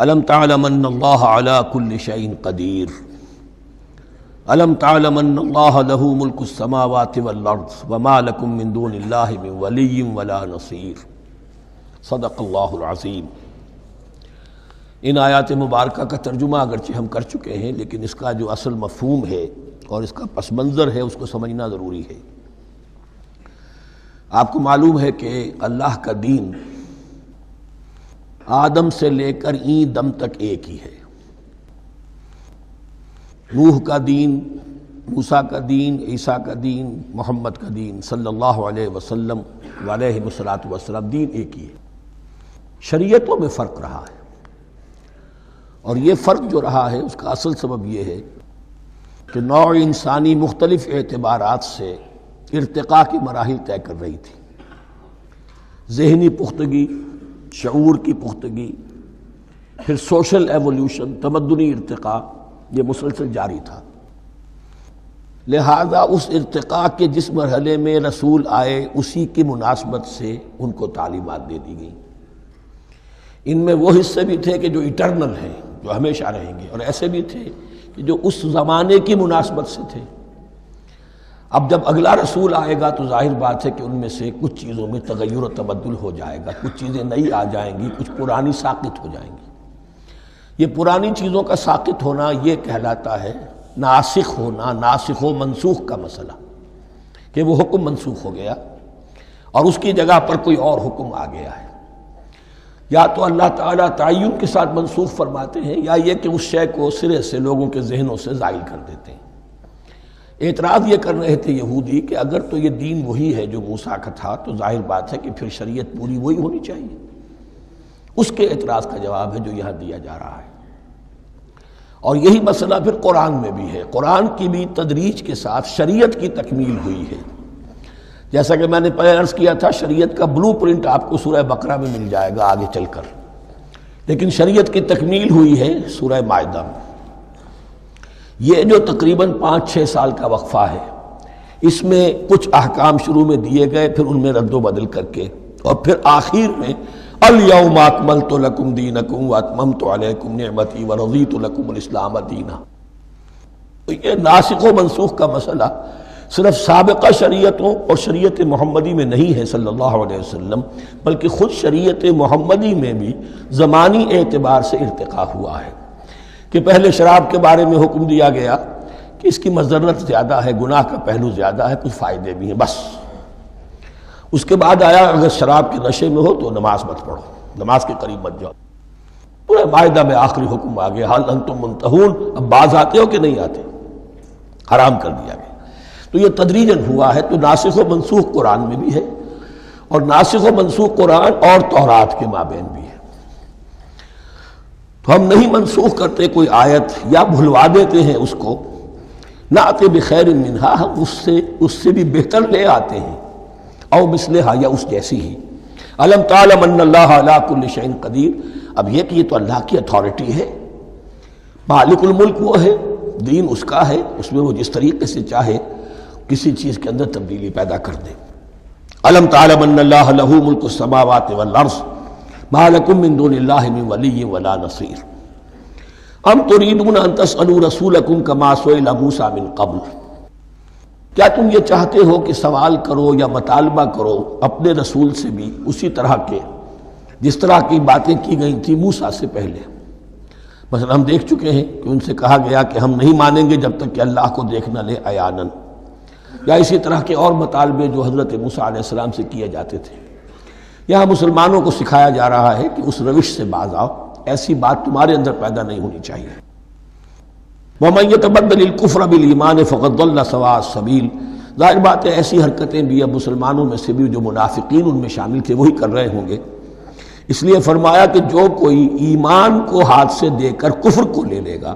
الم تعلم ان اللہ علی کل شیء قدیر الم تعلم ان اللہ لہ ملک السماوات والارض وما لکم من دون اللہ من ولی ولا نصیر صدق اللہ العظیم۔ ان آیات مبارکہ کا ترجمہ اگرچہ ہم کر چکے ہیں، لیکن اس کا جو اصل مفہوم ہے اور اس کا پس منظر ہے اس کو سمجھنا ضروری ہے۔ آپ کو معلوم ہے کہ اللہ کا دین آدم سے لے کر این دم تک ایک ہی ہے۔ نوح کا دین، موسیٰ کا دین، عیسیٰ کا دین، محمد کا دین صلی اللہ علیہ وسلم علیہ والسلام، دین ایک ہی ہے۔ شریعتوں میں فرق رہا ہے، اور یہ فرق جو رہا ہے اس کا اصل سبب یہ ہے کہ نوع انسانی مختلف اعتبارات سے ارتقاء کی مراحل طے کر رہی تھی۔ ذہنی پختگی، شعور کی پختگی، پھر سوشل ایولیوشن، تمدنی ارتقاء، یہ مسلسل جاری تھا۔ لہذا اس ارتقاء کے جس مرحلے میں رسول آئے اسی کی مناسبت سے ان کو تعلیمات دے دی گئیں۔ ان میں وہ حصے بھی تھے کہ جو ایٹرنل ہیں، جو ہمیشہ رہیں گے، اور ایسے بھی تھے کہ جو اس زمانے کی مناسبت سے تھے۔ اب جب اگلا رسول آئے گا تو ظاہر بات ہے کہ ان میں سے کچھ چیزوں میں تغیر و تبدل ہو جائے گا، کچھ چیزیں نئی آ جائیں گی، کچھ پرانی ساقط ہو جائیں گی۔ یہ پرانی چیزوں کا ساقط ہونا یہ کہلاتا ہے ناسخ ہونا، ناسخ و منسوخ کا مسئلہ، کہ وہ حکم منسوخ ہو گیا اور اس کی جگہ پر کوئی اور حکم آ گیا ہے۔ یا تو اللہ تعالیٰ تعین کے ساتھ منسوخ فرماتے ہیں، یا یہ کہ اس شے کو سرے سے لوگوں کے ذہنوں سے زائل کر دیتے ہیں۔ اعتراض یہ کر رہے تھے یہودی کہ اگر تو یہ دین وہی ہے جو موسیٰ کا تھا تو ظاہر بات ہے کہ پھر شریعت پوری وہی ہونی چاہیے۔ اس کے اعتراض کا جواب ہے جو یہاں دیا جا رہا ہے، اور یہی مسئلہ پھر قرآن میں بھی ہے۔ قرآن کی بھی تدریج کے ساتھ شریعت کی تکمیل ہوئی ہے۔ جیسا کہ میں نے پہلے عرض کیا تھا، شریعت کا بلو پرنٹ آپ کو سورہ بقرہ میں مل جائے گا آگے چل کر، لیکن شریعت کی تکمیل ہوئی ہے سورہ مائدہ میں۔ یہ جو تقریباً 5-6 سال کا وقفہ ہے، اس میں کچھ احکام شروع میں دیے گئے، پھر ان میں رد و بدل کر کے، اور پھر آخر میں الیوم اکملت لکم دینکم واتممت علیکم نعمتی ورضیت لکم الاسلام دینا۔ تو یہ ناسخ و منسوخ کا مسئلہ صرف سابقہ شریعتوں اور شریعت محمدی میں نہیں ہے صلی اللہ علیہ وسلم، بلکہ خود شریعت محمدی میں بھی زمانی اعتبار سے ارتقاء ہوا ہے۔ کہ پہلے شراب کے بارے میں حکم دیا گیا کہ اس کی مضرت زیادہ ہے، گناہ کا پہلو زیادہ ہے، کچھ فائدے بھی ہیں بس۔ اس کے بعد آیا اگر شراب کے نشے میں ہو تو نماز مت پڑھو، نماز کے قریب مت جاؤ۔ پورے معاہدہ میں آخری حکم آ گیا، حال انتم منتہون، اب باز آتے ہو کہ نہیں آتے، حرام کر دیا گیا۔ تو یہ تدریجاً ہوا ہے۔ تو ناسخ و منسوخ قرآن میں بھی ہے، اور ناسخ و منسوخ قرآن اور تورات کے مابین بھی ہے۔ تو ہم نہیں منسوخ کرتے کوئی آیت یا بھلوا دیتے ہیں اس کو، نأتی بخیر منہا، ہم اس سے بھی بہتر لے آتے ہیں، او مثلہا، یا اس جیسی ہی۔ الم تعلم ان اللہ علی کل شیء قدیر، اب یہ کہ یہ تو اللہ کی اتھارٹی ہے، مالک الملک وہ ہے، دین اس کا ہے، اس میں وہ جس طریقے سے چاہے کسی چیز کے اندر تبدیلی پیدا کر دے۔ الم تعلم ان اللہ لہ ملک السماوات والارض ما لکم من دون اللہ من ولی ولا نصیر ام تریدون ان تسألوا رسولکم کما سئل موسیٰ من قبل، کیا تم یہ چاہتے ہو کہ سوال کرو یا مطالبہ کرو اپنے رسول سے بھی اسی طرح کے جس طرح کی باتیں کی گئی تھی موسیٰ سے پہلے؟ مثلا ہم دیکھ چکے ہیں کہ ان سے کہا گیا کہ ہم نہیں مانیں گے جب تک کہ اللہ کو دیکھ نہ لے عیاناً، یا اسی طرح کے اور مطالبے جو حضرت موسیٰ علیہ السلام سے کیے جاتے تھے۔ یہاں مسلمانوں کو سکھایا جا رہا ہے کہ اس روش سے باز آؤ، ایسی بات تمہارے اندر پیدا نہیں ہونی چاہیے۔ وَمَن يَتَبَدَّلِ الْكُفْرَ بِالْإِيمَانِ فَقَدْ ضَلَّ سَوَاءَ السَّبِيلِ، ظاہر بات ہے ایسی حرکتیں بھی اب مسلمانوں میں سے بھی جو منافقین ان میں شامل تھے وہی کر رہے ہوں گے۔ اس لیے فرمایا کہ جو کوئی ایمان کو ہاتھ سے دے کر کفر کو لے لے گا،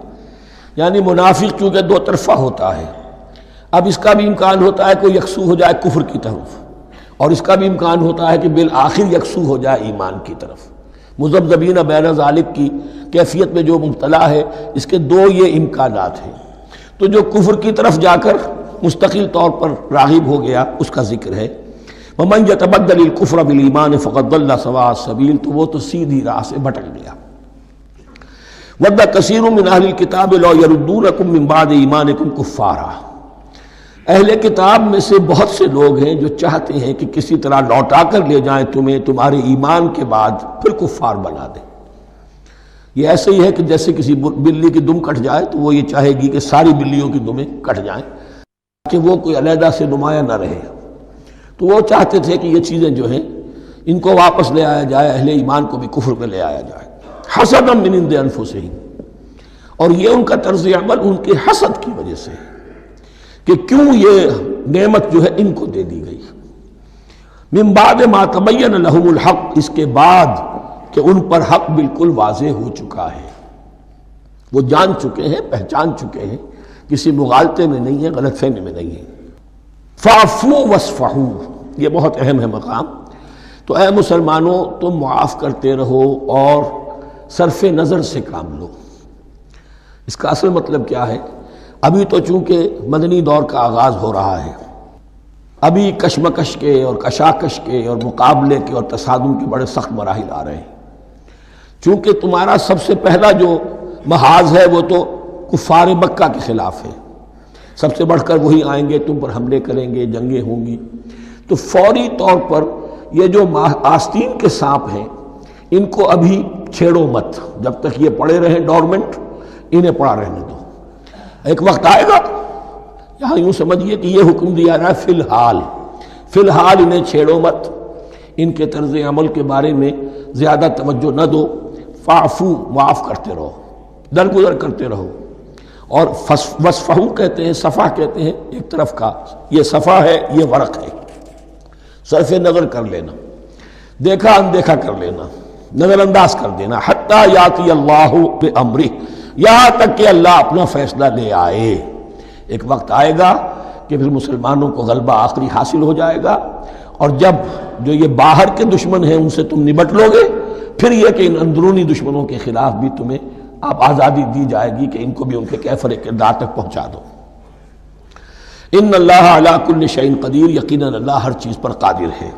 یعنی منافق چونکہ دو طرفہ ہوتا ہے، اب اس کا بھی امکان ہوتا ہے کہ یکسو ہو جائے کفر کی طرف، اور اس کا بھی امکان ہوتا ہے کہ بالآخر یکسو ہو جائے ایمان کی طرف۔ مذبذبین بین ذالک کی کیفیت میں جو مبتلا ہے، اس کے دو یہ امکانات ہیں۔ تو جو کفر کی طرف جا کر مستقل طور پر راغب ہو گیا اس کا ذکر ہے، وَمَن يَتَبَدَّلِ الْكُفْرَ بِالْإِيمَانِ فَقَدْ ضَلَّ سَوَاءَ السَّبِيلِ، تو وہ تو سیدھی راہ سے بھٹک گیا۔ وَدَّ كَثِيرٌ مِّنْ أَهْلِ الْكِتَابِ لَوْ يَرُدُّونَكُم مِّن بَعْدِ إِيمَانِكُمْ كُفَّارًا، اہل کتاب میں سے بہت سے لوگ ہیں جو چاہتے ہیں کہ کسی طرح لوٹا کر لے جائیں تمہیں تمہارے ایمان کے بعد پھر کفار بنا دیں۔ یہ ایسے ہی ہے کہ جیسے کسی بلی کی دم کٹ جائے تو وہ یہ چاہے گی کہ ساری بلیوں کی دمیں کٹ جائیں کہ وہ کوئی علیحدہ سے نمایاں نہ رہے۔ تو وہ چاہتے تھے کہ یہ چیزیں جو ہیں ان کو واپس لے آیا جائے، اہل ایمان کو بھی کفر میں لے آیا جائے، حسدا من عند انفسہم، اور یہ ان کا طرز عمل ان کے حسد کی وجہ سے کہ کیوں یہ نعمت جو ہے ان کو دے دی گئی۔ من بعد ما تبین لہم الحق، اس کے بعد کہ ان پر حق بالکل واضح ہو چکا ہے، وہ جان چکے ہیں، پہچان چکے ہیں، کسی مغالطے میں نہیں ہے، غلط فہمی میں نہیں ہے۔ فاعفوا واصفحوا، یہ بہت اہم ہے مقام۔ تو اے مسلمانوں تم معاف کرتے رہو اور صرف نظر سے کام لو۔ اس کا اصل مطلب کیا ہے؟ ابھی تو چونکہ مدنی دور کا آغاز ہو رہا ہے، ابھی کشمکش کے اور کشاکش کے اور مقابلے کے اور تصادم کے بڑے سخت مراحل آ رہے ہیں۔ چونکہ تمہارا سب سے پہلا جو محاذ ہے وہ تو کفار مکہ کے خلاف ہے، سب سے بڑھ کر وہی آئیں گے، تم پر حملے کریں گے، جنگیں ہوں گی۔ تو فوری طور پر یہ جو آستین کے سانپ ہیں ان کو ابھی چھیڑو مت، جب تک یہ پڑے رہیں ڈورمنٹ، انہیں پڑا رہنے دو۔ ایک وقت آئے گا، یہاں یوں سمجھیے کہ یہ حکم دیا رہا ہے فی الحال انہیں چھیڑو مت، ان کے طرز عمل کے بارے میں زیادہ توجہ نہ دو، فاعفو، معاف کرتے رہو، درگزر کرتے رہو۔ اور وصفحو کہتے ہیں، صفح کہتے ہیں ایک طرف کا، یہ صفح ہے، یہ ورق ہے، صرف نظر کر لینا، دیکھا اندیکھا کر لینا، نظر انداز کر دینا، حتی یاتی اللہ بامرہ، یہاں تک کہ اللہ اپنا فیصلہ لے آئے۔ ایک وقت آئے گا کہ پھر مسلمانوں کو غلبہ آخری حاصل ہو جائے گا، اور جب جو یہ باہر کے دشمن ہیں ان سے تم نبٹ لو گے، پھر یہ کہ ان اندرونی دشمنوں کے خلاف بھی تمہیں اب آزادی دی جائے گی کہ ان کو بھی ان کے کیفر کردار تک پہنچا دو۔ ان اللہ علی کل شیء قدیر، یقیناً اللہ ہر چیز پر قادر ہے۔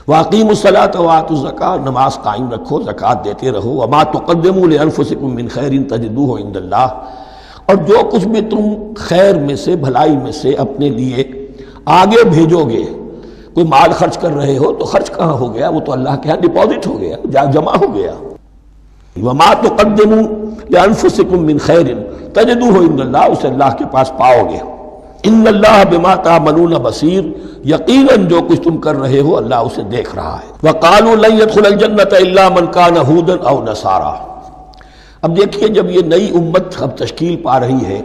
واقیموا الصلاۃ وآتوا الزکاۃ، نماز قائم رکھو، زکوٰۃ دیتے رہو۔ وما تقدموا لانفسکم من خیر تجدوہ عند اللہ، اور جو کچھ بھی تم خیر میں سے، بھلائی میں سے اپنے لیے آگے بھیجو گے، کوئی مال خرچ کر رہے ہو تو خرچ کہاں ہو گیا؟ وہ تو اللہ کے ہاں ڈپازٹ ہو گیا، جمع ہو گیا۔ وما تقدموا لانفسکم من خیر تجدوہ عند اللہ، اسے اللہ کے پاس پاؤ گے۔ ان اللہ بما تعملون بصیر، یقیناً جو کچھ تم کر رہے ہو اللہ اسے دیکھ رہا ہے۔ وقالوا لن يدخل الجنة الا من كان هودا او نصارى، اب دیکھیے جب یہ نئی امت اب تشکیل پا رہی ہے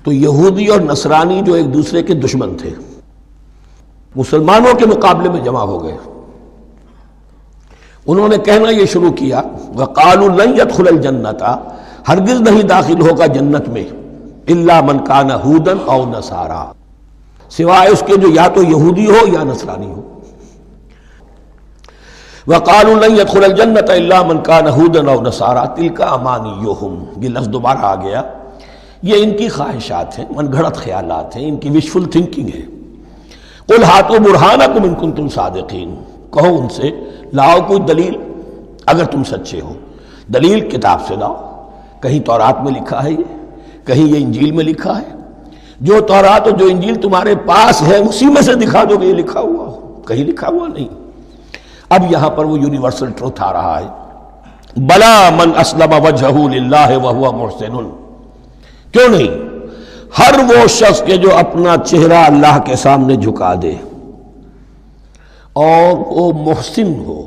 تو یہودی اور نصرانی جو ایک دوسرے کے دشمن تھے مسلمانوں کے مقابلے میں جمع ہو گئے، انہوں نے کہنا یہ شروع کیا، وقالوا لن يدخل الجنة، ہرگز نہیں داخل ہوگا جنت میں، الا من کان ہودا او نصارا، سوائے اس کے جو یا تو یہودی ہو یا نصرانی ہو۔ وقالوا لن يدخل الجنة الا من كان هودا او نصارى تلك امانيهم، یہ لفظ دوبارہ آ گیا، یہ ان کی خواہشات ہیں، من گھڑت خیالات ہیں، ان کی وشفل تھنکنگ ہے۔ قل هاتوا برهانكم ان كنتم صادقين، کہو ان سے لاؤ کوئی دلیل اگر تم سچے ہو، دلیل کتاب سے لاؤ، کہیں تورات میں لکھا ہے یہ، کہیں یہ انجیل میں لکھا ہے، جو تورات اور جو انجیل تمہارے پاس ہے اسی میں سے دکھا دو کہ یہ لکھا ہوا ہو، کہیں لکھا ہوا نہیں۔ اب یہاں پر وہ یونیورسل ٹروتھ آ رہا ہے، بلا من اسلم وجہہ للہ وہو محسن، کیوں نہیں، ہر وہ شخص کے جو اپنا چہرہ اللہ کے سامنے جھکا دے اور وہ محسن ہو،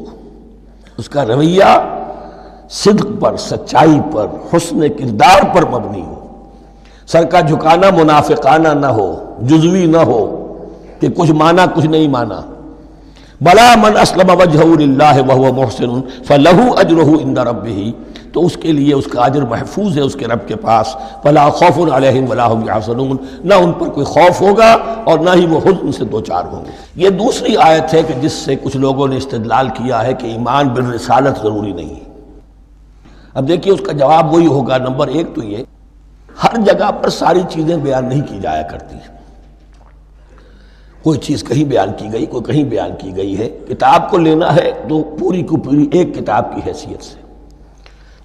اس کا رویہ صدق پر، سچائی پر، حسن کردار پر مبنی ہو، سر کا جھکانا منافقانہ نہ ہو، جزوی نہ ہو کہ کچھ مانا کچھ نہیں مانا۔ بلا من اسلم وجہہ للہ وہو محسن فلہ اجرہ عند ربہ، تو اس کے لیے اس کا اجر محفوظ ہے اس کے رب کے پاس۔ فلا خوف علیہم ولا هم یحزنون، نہ ان پر کوئی خوف ہوگا اور نہ ہی وہ حزن سے دوچار ہوں گے۔ یہ دوسری آیت ہے کہ جس سے کچھ لوگوں نے استدلال کیا ہے کہ ایمان بالرسالت ضروری نہیں ہے۔ اب دیکھیے اس کا جواب وہی ہوگا، نمبر ایک تو یہ، ہر جگہ پر ساری چیزیں بیان نہیں کی جایا کرتی، کوئی چیز کہیں بیان کی گئی، کوئی کہیں بیان کی گئی ہے۔ کتاب کو لینا ہے تو پوری کو پوری ایک کتاب کی حیثیت سے،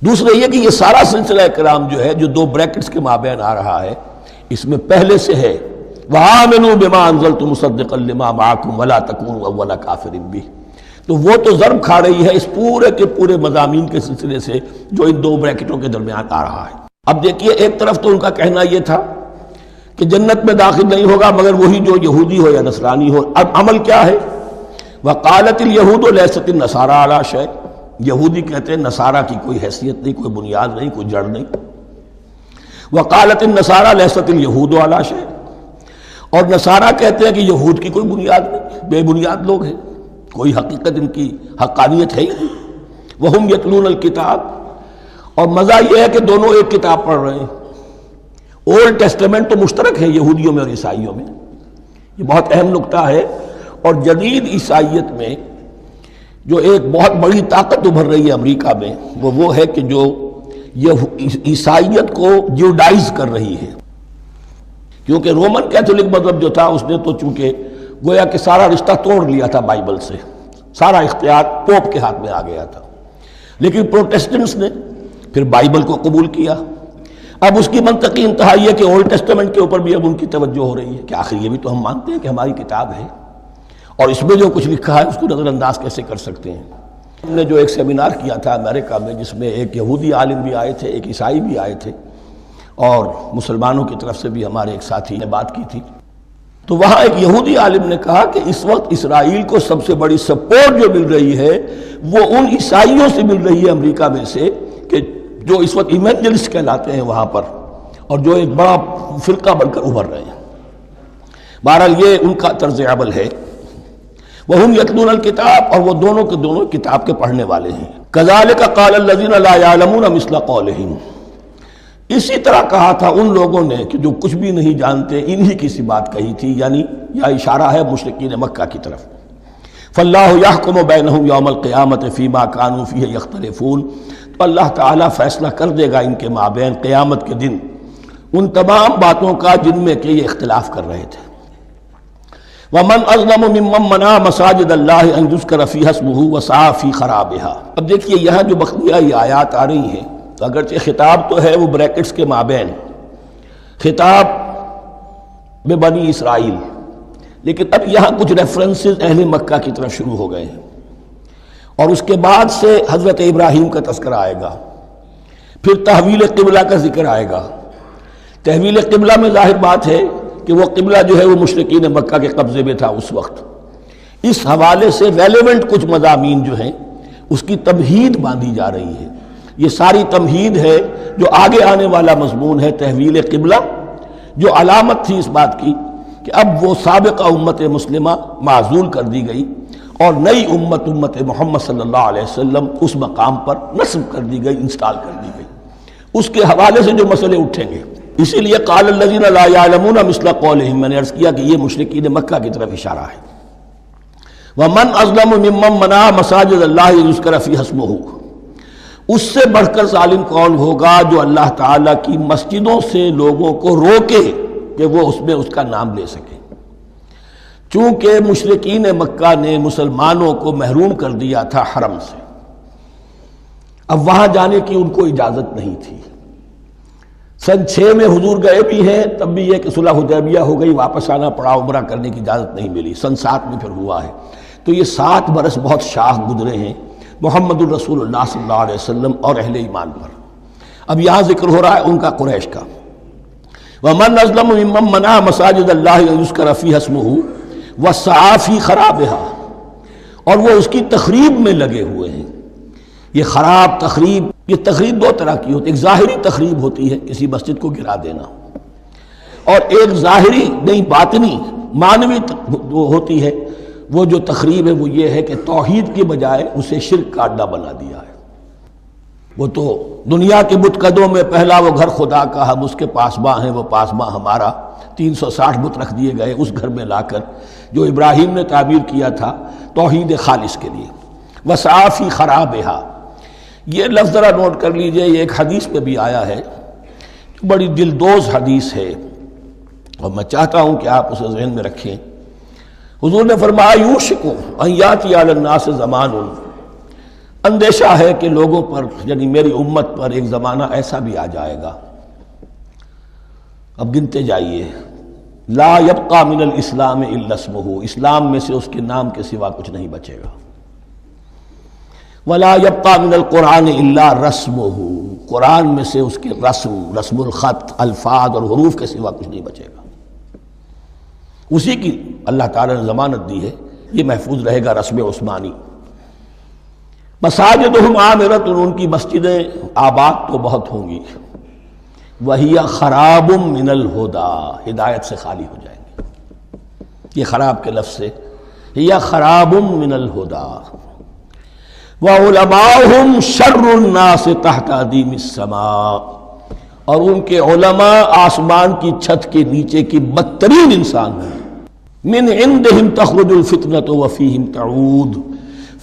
دوسرے یہ کہ یہ سارا سلسلہ کرام جو ہے جو دو بریکٹس کے مابین آ رہا ہے، اس میں پہلے سے ہے وَآمِنُوا بِمَا أَنزَلْتُ مُصَدِّقًا لِمَا مَعَكُمْ وَلَا تَكُونُوا أَوَّلَ كَافِرٍ بِهِ، تو وہ تو ضرب کھا رہی ہے اس پورے کے پورے مضامین کے سلسلے سے جو ان دو بریکٹوں کے درمیان آ رہا ہے۔ اب دیکھیے، ایک طرف تو ان کا کہنا یہ تھا کہ جنت میں داخل نہیں ہوگا مگر وہی جو یہودی ہو یا نصرانی ہو۔ اب عمل کیا ہے؟ وَقَالَتِ الْيَهُودُ لَيْسَتِ النَّصَارَىٰ عَلَىٰ شَيْءٍ، یہودی کہتے ہیں نصارہ کی کوئی حیثیت نہیں، کوئی بنیاد نہیں، کوئی جڑ نہیں۔ وَقَالَتِ النَّصَارَىٰ لَيْسَتِ الْيَهُودُ عَلَىٰ شَيْءٍ، اور نصارہ کہتے ہیں کہ یہود کی کوئی بنیاد نہیں، بے بنیاد لوگ ہیں، کوئی حقیقت ان کی حقانیت ہے ہی نہیں۔ وَهُمْ يَتْلُونَ الْكِتَابَ، اور مزہ یہ ہے کہ دونوں ایک کتاب پڑھ رہے ہیں۔ اولڈ ٹیسٹمنٹ تو مشترک ہے یہودیوں میں اور عیسائیوں میں، یہ بہت اہم نکتہ ہے۔ اور جدید عیسائیت میں جو ایک بہت بڑی طاقت ابھر رہی ہے امریکہ میں، وہ ہے کہ جو یہ عیسائیت کو جیوڈائز کر رہی ہے، کیونکہ رومن کیتھولک مذہب جو تھا اس نے تو چونکہ گویا کہ سارا رشتہ توڑ لیا تھا بائبل سے، سارا اختیار پوپ کے ہاتھ میں آ گیا تھا، لیکن پروٹیسٹنٹس نے پھر بائبل کو قبول کیا۔ اب اس کی منطقی انتہا یہ کہ اولڈ ٹیسٹمنٹ کے اوپر بھی اب ان کی توجہ ہو رہی ہے کہ آخر یہ بھی تو ہم مانتے ہیں کہ ہماری کتاب ہے، اور اس میں جو کچھ لکھا ہے اس کو نظر انداز کیسے کر سکتے ہیں۔ ہم نے جو ایک سیمینار کیا تھا امریکہ میں، جس میں ایک یہودی عالم بھی آئے تھے، ایک عیسائی بھی آئے تھے، اور مسلمانوں کی طرف سے بھی ہمارے ایک ساتھی نے بات کی تھی، تو وہاں ایک یہودی عالم نے کہا کہ اس وقت اسرائیل کو سب سے بڑی سپورٹ جو مل رہی ہے وہ ان عیسائیوں سے مل رہی ہے امریکہ میں سے، کہ جو اس وقت ایونجلسٹ کہلاتے ہیں وہاں پر، اور جو ایک بڑا فرقہ بن کر ابھر رہے ہیں۔ بہرحال یہ ان کا طرز عمل ہے۔ وَهُمْ يَتْلُونَ الْكِتَابَ، اور وہ دونوں کے دونوں کتاب کے پڑھنے والے ہیں۔ كَذَلِكَ قَالَ الَّذِينَ لَا يَعْلَمُونَ مِثْلَ قَوْلِهِمْ، اسی طرح کہا تھا ان لوگوں نے کہ جو کچھ بھی نہیں جانتے انہی کی سی بات کہی تھی، یعنی یہ اشارہ ہے مشرکین مکہ کی طرف۔ فَاللَّهُ يَحْكُمُ بَيْنَهُمْ يَوْمَ الْقِيَامَةِ فِيمَا كَانُوا فِيهِ يَخْتَلِفُونَ، تو اللہ تعالیٰ فیصلہ کر دے گا ان کے مابین قیامت کے دن ان تمام باتوں کا جن میں کہ یہ اختلاف کر رہے تھے۔ وَمَنْ أَظْلَمُ مِمَّنْ مَنَعَ مَسَاجِدَ اللَّهِ أَنْ يُذْكَرَ فِيهَا اسْمُهُ وَسَعَىٰ فِي خَرَابِهَا۔ اب دیکھیے یہاں جو بقیہ یہ آیات آ رہی ہیں، تو اگرچہ خطاب تو ہے وہ بریکٹس کے مابین، خطاب میں بنی اسرائیل، لیکن اب یہاں کچھ ریفرنسز اہل مکہ کی طرف شروع ہو گئے ہیں، اور اس کے بعد سے حضرت ابراہیم کا تذکرہ آئے گا، پھر تحویل قبلہ کا ذکر آئے گا۔ تحویل قبلہ میں ظاہر بات ہے کہ وہ قبلہ جو ہے وہ مشرکین مکہ کے قبضے میں تھا اس وقت، اس حوالے سے ریلیونٹ کچھ مضامین جو ہیں اس کی تمہید باندھی جا رہی ہے۔ یہ ساری تمہید ہے جو آگے آنے والا مضمون ہے تحویل قبلہ، جو علامت تھی اس بات کی کہ اب وہ سابقہ امت مسلمہ معزول کر دی گئی اور نئی امت محمد صلی اللہ علیہ وسلم اس مقام پر نصب کر دی گئی، انسٹال کر دی گئی۔ اس کے حوالے سے جو مسئلے اٹھیں گے، اسی لیے قال الذین لا یعلمون مثل قولہم، میں نے عرض کیا کہ یہ مشرکین مکہ کی طرف اشارہ ہے۔ ومن اظلم ممن منع مساجد اللہ یذکر فیہا اسمہ، اس سے بڑھ کر ظالم کون ہوگا جو اللہ تعالیٰ کی مسجدوں سے لوگوں کو روکے کہ وہ اس میں اس کا نام لے سکے۔ چونکہ مشرکین مکہ نے مسلمانوں کو محروم کر دیا تھا حرم سے، اب وہاں جانے کی ان کو اجازت نہیں تھی۔ سن 6 میں حضور گئے بھی ہیں، تب بھی یہ کہ صلح حدیبیہ ہو گئی، واپس آنا پڑا، عمرہ کرنے کی اجازت نہیں ملی۔ سن 7 میں پھر ہوا ہے، تو یہ 7 برس بہت شاہ گزرے ہیں محمد الرسول اللہ صلی اللہ علیہ وسلم اور اہل ایمان پر۔ اب یہاں ذکر ہو رہا ہے ان کا، قریش کا۔ وَمَنْ أَظْلَمُ مِمَّنْ مَنَعَ مَسَاجِدَ اللَّهِ أَنْ يُذْكَرَ فِيهَا اسْمُهُ وَسَعَىٰ فِي خَرَابِهَا، اور وہ اس کی تخریب میں لگے ہوئے ہیں۔ یہ خراب تخریب، یہ تخریب 2 طرح کی ہوتی ہے، ایک ظاہری تخریب ہوتی ہے کسی مسجد کو گرا دینا، اور ایک ظاہری نہیں باطنی معنوی ہوتی ہے۔ وہ جو تخریب ہے وہ یہ ہے کہ توحید کی بجائے اسے شرک کا اڈا بنا دیا ہے۔ وہ تو دنیا کے بت قدوں میں پہلا وہ گھر خدا کا، ہم اس کے پاسباں ہیں، وہ پاسباں ہمارا، 360 بت رکھ دیے گئے اس گھر میں لا کر، جو ابراہیم نے تعبیر کیا تھا توحید خالص کے لیے۔ وَسَعَىٰ فِي خَرَابِهَا، یہ لفظ ذرا نوٹ کر لیجئے، یہ ایک حدیث میں بھی آیا ہے، بڑی دلدوز حدیث ہے، اور میں چاہتا ہوں کہ آپ اسے ذہن میں رکھیں۔ حضور نے فرمایا یوشک ان یاتی علی الناس زمان، اندیشہ ہے کہ لوگوں پر یعنی میری امت پر ایک زمانہ ایسا بھی آ جائے گا، اب گنتے جائیے، لا یبقى من الاسلام الا اسمہ، اسلام میں سے اس کے نام کے سوا کچھ نہیں بچے گا، ولا یبقى من القرآن الا رسمہ، قرآن میں سے اس کے رسم الخط، الفاظ اور حروف کے سوا کچھ نہیں بچے گا، اسی کی اللہ تعالیٰ نے ضمانت دی ہے، یہ محفوظ رہے گا رسم عثمانی۔ مساجدہم عامرۃ، ان کی مسجدیں آباد تو بہت ہوں گی، وہی خراب من الہدی، ہدایت سے خالی ہو جائیں گے، یہ خراب کے لفظ سے ہی خراب من الہدی، وعلماؤہم شر الناس تحت ادیم السماء، اور ان کے علماء آسمان کی چھت کے نیچے کی بدترین انسان ہیں، من عندہم تخرج الفتنۃ وفیہم تعود،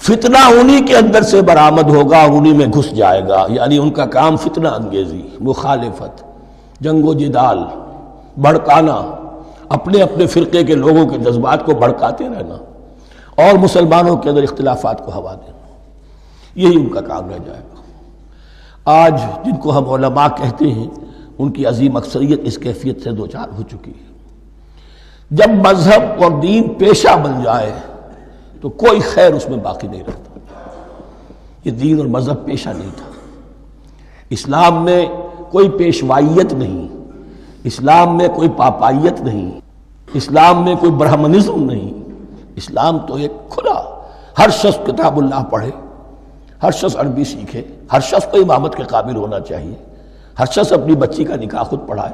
فتنہ انہی کے اندر سے برآمد ہوگا، انہی میں گھس جائے گا، یعنی ان کا کام فتنہ انگیزی، مخالفت، جنگ و جدال، بھڑکانا، اپنے اپنے فرقے کے لوگوں کے جذبات کو بھڑکاتے رہنا اور مسلمانوں کے اندر اختلافات کو ہوا دینا، یہی ان کا کام رہ جائے گا۔ آج جن کو ہم علماء کہتے ہیں ان کی عظیم اکثریت اس کیفیت سے دوچار ہو چکی ہے۔ جب مذہب اور دین پیشہ بن جائے تو کوئی خیر اس میں باقی نہیں رہتا، یہ دین اور مذہب پیشہ نہیں تھا، اسلام میں کوئی پیشوائیت نہیں، اسلام میں کوئی پاپائیت نہیں، اسلام میں کوئی برہمنزم نہیں، اسلام تو ایک کھلا، ہر شخص کتاب اللہ پڑھے، ہر شخص عربی سیکھے، ہر شخص کو امامت کے قابل ہونا چاہیے، ہر شخص اپنی بچی کا نکاح خود پڑھائے،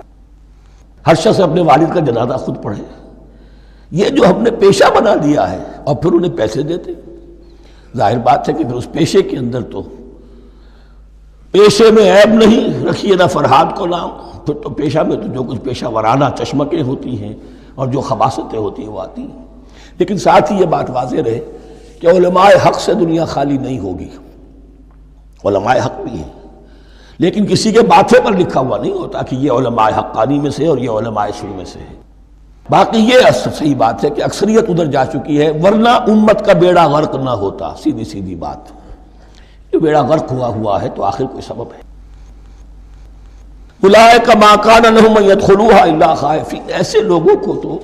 ہر شخص اپنے والد کا جنازہ خود پڑھے، یہ جو ہم نے پیشہ بنا لیا ہے اور پھر انہیں پیسے دیتے، ظاہر بات ہے کہ پھر اس پیشے کے اندر تو پیشے میں عیب نہیں، رکھیے نہ فرہاد کو نام، پھر تو پیشہ میں تو جو کچھ پیشہ ورانہ چشمکیں ہوتی ہیں اور جو خباثتیں ہوتی ہیں وہ آتی ہیں۔ لیکن ساتھ ہی یہ بات واضح رہے کہ علماء حق سے دنیا خالی نہیں ہوگی، علماء حق بھی ہیں، لیکن کسی کے ماتھے پر لکھا ہوا نہیں ہوتا کہ یہ علماء حقانی میں سے اور یہ علماء سو میں سے ہے۔ باقی یہ صحیح بات ہے کہ اکثریت ادھر جا چکی ہے، ورنہ امت کا بیڑا غرق نہ ہوتا، سیدھی سیدھی بات، یہ بیڑا غرق ہوا ہے تو آخر کوئی سبب ہے۔ اولئک ما کان لہم ان یدخلوها الا خائفین، ایسے لوگوں کو تو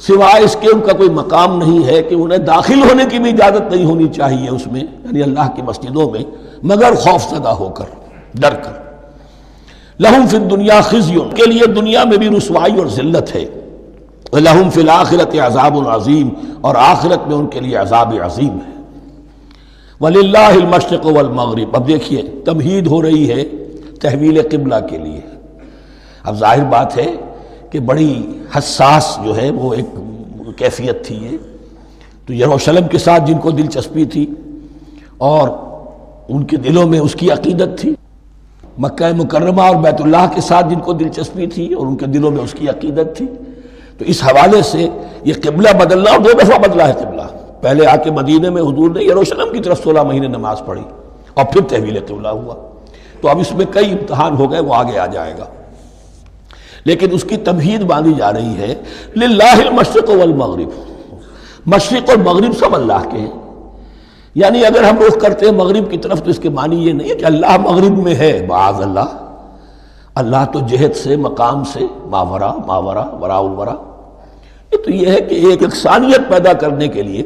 سوائے اس کے ان کا کوئی مقام نہیں ہے کہ انہیں داخل ہونے کی بھی اجازت نہیں ہونی چاہیے اس میں، یعنی اللہ کی مسجدوں میں، مگر خوف زدہ ہو کر، ڈر کر۔ لہم فی الدنیا خزی، کے لیے دنیا میں بھی رسوائی اور ذلت ہے، لہم فی الآخرۃ عذاب عظیم، اور آخرت میں ان کے لیے عذاب عظیم ہے۔ وَلِلَّهِ الْمَشْرِقُ وَالْمَغْرِبُ، اب دیکھیے تمہید ہو رہی ہے تحویل قبلہ کے لیے۔ اب ظاہر بات ہے کہ بڑی حساس جو ہے وہ ایک کیفیت تھی یہ، تو یروشلم کے ساتھ جن کو دلچسپی تھی اور ان کے دلوں میں اس کی عقیدت تھی، مکہ مکرمہ اور بیت اللہ کے ساتھ جن کو دلچسپی تھی اور ان کے دلوں میں اس کی عقیدت تھی، تو اس حوالے سے یہ قبلہ بدلنا، اور 2 دفعہ بدلا ہے قبلہ، پہلے آ کے مدینے میں حضور نے یروشلم کی طرف 16 مہینے نماز پڑھی اور پھر تحویل قبلہ ہوا، تو اب اس میں کئی امتحان ہو گئے، وہ آگے آ جائے گا، لیکن اس کی تمہید باندھی جا رہی ہے۔ للہ المشرق والمغرب، مشرق اور مغرب سب اللہ کے ہیں، یعنی اگر ہم رخ کرتے ہیں مغرب کی طرف تو اس کے معنی یہ نہیں ہے کہ اللہ مغرب میں ہے، معاذ اللہ، اللہ تو جہت سے، مقام سے، ماورا وراء الورا، یہ تو یہ ہے کہ ایک یکسانیت پیدا کرنے کے لیے،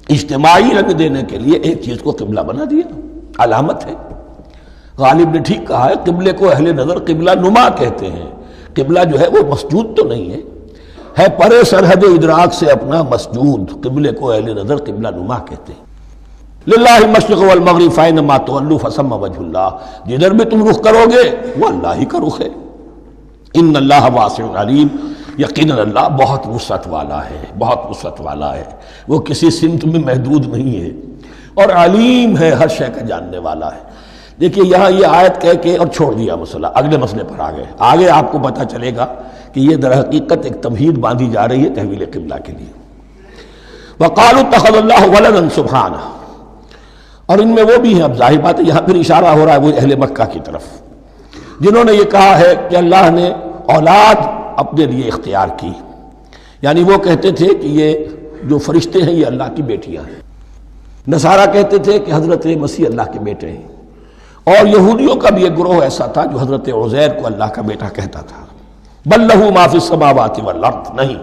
اجتماعی رنگ دینے کے لیے ایک چیز کو قبلہ بنا دیا، علامت ہے۔ غالب نے ٹھیک کہا ہے، قبلے کو اہل نظر قبلہ نما کہتے ہیں، قبلہ جو ہے وہ مسجود تو نہیں ہے پرے سرحد ادراک سے اپنا مسجود، قبلے کو اہل نظر قبلہ نما کہتے ہیں۔ للہ المشرق والمغرب فینما تولوا فثم وجہ اللہ، جدھر بھی تم رخ کرو گے وہ اللہ ہی کا رخ ہے۔ ان اللہ واسع علیم، یقیناً اللہ بہت وسعت والا ہے، بہت وسعت والا ہے، وہ کسی سمت میں محدود نہیں ہے، اور علیم ہے، ہر شے کا جاننے والا ہے۔ دیکھیے یہاں یہ آیت کہہ کے اور چھوڑ دیا مسئلہ، اگلے مسئلے پر آ گئے، آگے آپ کو پتہ چلے گا کہ یہ در حقیقت ایک تمہید باندھی جا رہی ہے تحویل قبلہ کے لیے۔ وقالوا اتخذ اللہ ولدا سبحانہ، اور ان میں وہ بھی ہیں، اب ظاہر بات ہے یہاں پھر اشارہ ہو رہا ہے وہ اہل مکہ کی طرف، جنہوں نے یہ کہا ہے کہ اللہ نے اولاد اپنے لیے اختیار کی، یعنی وہ کہتے تھے کہ یہ جو فرشتے ہیں یہ اللہ کی بیٹیاں ہیں، نصارہ کہتے تھے کہ حضرت مسیح اللہ کے بیٹے ہیں، اور یہودیوں کا بھی ایک گروہ ایسا تھا جو حضرت عزیر کو اللہ کا بیٹا کہتا تھا۔ بل لہ ما فی السماوات والارض، نہیں،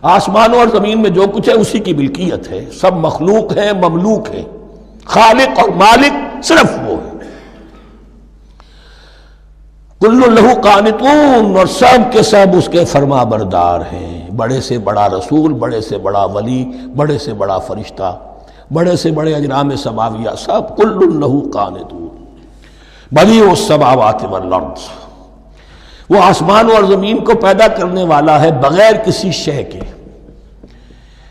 آسمانوں اور زمین میں جو کچھ ہے اسی کی ملکیت ہے، سب مخلوق ہیں، مملوک ہیں، خالق اور مالک صرف وہ ہے۔ کل لہ قانتون، اور سب کے سب اس کے فرما بردار ہیں، بڑے سے بڑا رسول، بڑے سے بڑا ولی، بڑے سے بڑا فرشتہ، بڑے سے بڑے اجرام سماویہ، سب کل لہ قانتون۔ بدیع السماوات والارض، وہ آسمان اور زمین کو پیدا کرنے والا ہے بغیر کسی شے کے۔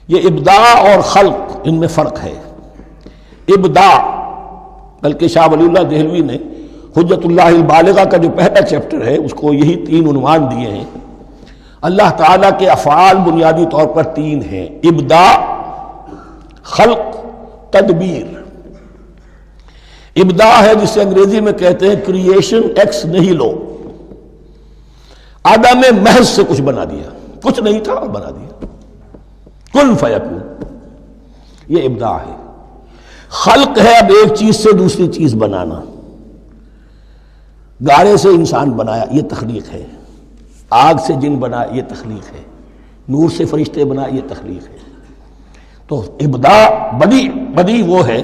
یہ ابداع اور خلق، ان میں فرق ہے۔ ابداع، بلکہ شاہ ولی اللہ دہلوی نے حجت اللہ البالغہ کا جو پہلا چیپٹر ہے اس کو یہی 3 عنوان دیے ہیں۔ اللہ تعالیٰ کے افعال بنیادی طور پر 3 ہیں: ابداع، خلق، تدبیر۔ ابداع ہے جسے انگریزی میں کہتے ہیں کریشن ایکس نہیلو، عدم محض سے کچھ بنا دیا، کچھ نہیں تھا اور بنا دیا، کن فیکون، یہ ابداع ہے۔ خلق ہے اب ایک چیز سے دوسری چیز بنانا، گارے سے انسان بنایا، یہ تخلیق ہے۔ آگ سے جن بنا، یہ تخلیق ہے۔ نور سے فرشتے بنا، یہ تخلیق ہے۔ تو ابداع، بدیع وہ ہے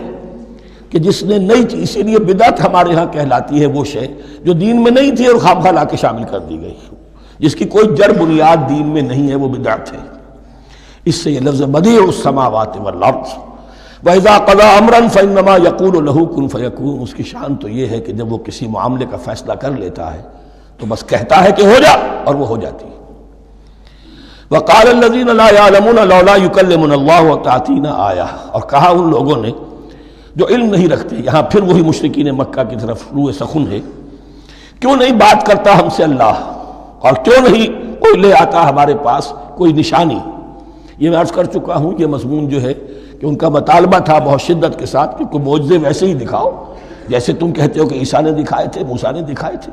کہ جس نے نئی چیز، اسی لیے بدعت ہمارے ہاں کہلاتی ہے وہ شے جو دین میں نہیں تھی اور خواہ خواہ لا کے شامل کر دی گئی، جس کی کوئی جڑ بنیاد دین میں نہیں ہے، وہ بدعت ہے۔ اس سے یہ لفظ بدیع السماوات والارض، وَإِذَا قَضَىٰ أَمْرًا فَإِنَّمَا يَقُولُ لَهُ كُن فَيَكُونُ، اس کی شان تو یہ ہے کہ جب وہ کسی معاملے کا فیصلہ کر لیتا ہے تو بس کہتا ہے کہ ہو جا، اور وہ ہو جاتی ہے۔ وَقَالَ الَّذِينَ لَا يَعْلَمُونَ لَوْلَا يُكَلِّمُنَا اللَّهُ وَتَأْتِينَا آیَةٌ، اور کہا ان لوگوں نے جو علم نہیں رکھتے، یہاں پھر وہی مشرکین مکہ کی طرف روح سخن ہے، کیوں نہیں بات کرتا ہم سے اللہ، اور کیوں نہیں کوئی لے آتا ہمارے پاس کوئی نشانی۔ یہ میں عرض کر چکا ہوں، یہ مضمون جو ہے کہ ان کا مطالبہ تھا بہت شدت کے ساتھ کہ کوئی معجزے ویسے ہی دکھاؤ جیسے تم کہتے ہو کہ عیسیٰ نے دکھائے تھے، موسیٰ نے دکھائے تھے،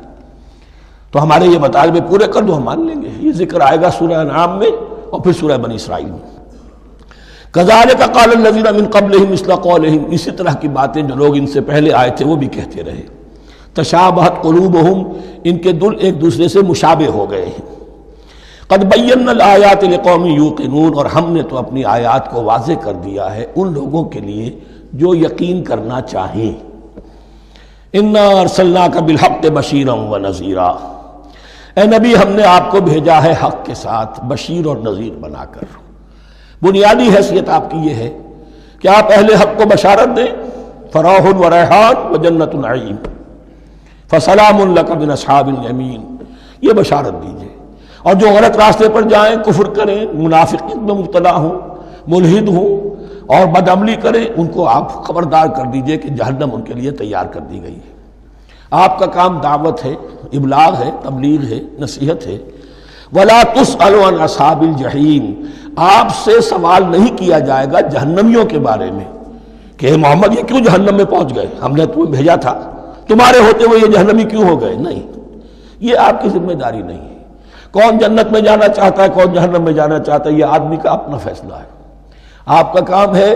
تو ہمارے یہ مطالبے پورے کر دو، ہم مان لیں گے۔ یہ ذکر آئے گا سورہ انعام میں اور پھر سورہ بنی اسرائیل میں۔ کذالک قال الذین من قبلہم مثل قولہم، اسی طرح کی باتیں جو لوگ ان سے پہلے آئے تھے وہ بھی کہتے رہے۔ تشابہت قلوبہم، ان کے دل ایک دوسرے سے مشابہ ہو گئے ہیں۔ قد بینا الآیات لقوم یوقنون، اور ہم نے تو اپنی آیات کو واضح کر دیا ہے ان لوگوں کے لیے جو یقین کرنا چاہیں۔ انا ارسلناک بالحق بشیرا ونذیرا، اے نبی ہم نے آپ کو بھیجا ہے حق کے ساتھ بشیر اور نذیر بنا کر۔ بنیادی حیثیت آپ کی یہ ہے کہ آپ اہل حق کو بشارت دیں، فراح و ریحان و جنت نعیم، فسلام لک من اصحاب الیمین، یہ بشارت دیجئے۔ اور جو غلط راستے پر جائیں، کفر کریں، منافقت میں مبتلا ہوں، ملحد ہوں اور بدعملی کریں، ان کو آپ خبردار کر دیجئے کہ جہنم ان کے لیے تیار کر دی گئی ہے۔ آپ کا کام دعوت ہے، ابلاغ ہے، تبلیغ ہے، نصیحت ہے۔ وَلَا تُسْأَلُ عَنْ أَصْحَابِ الْجَحِيمِ، آپ سے سوال نہیں کیا جائے گا جہنمیوں کے بارے میں کہ اے محمد یہ کیوں جہنم میں پہنچ گئے، ہم نے تمہیں بھیجا تھا، تمہارے ہوتے ہوئے یہ جہنمی کیوں ہو گئے؟ نہیں، یہ آپ کی ذمہ داری نہیں ہے۔ کون جنت میں جانا چاہتا ہے، کون جہنم میں جانا چاہتا ہے، یہ آدمی کا اپنا فیصلہ ہے۔ آپ کا کام ہے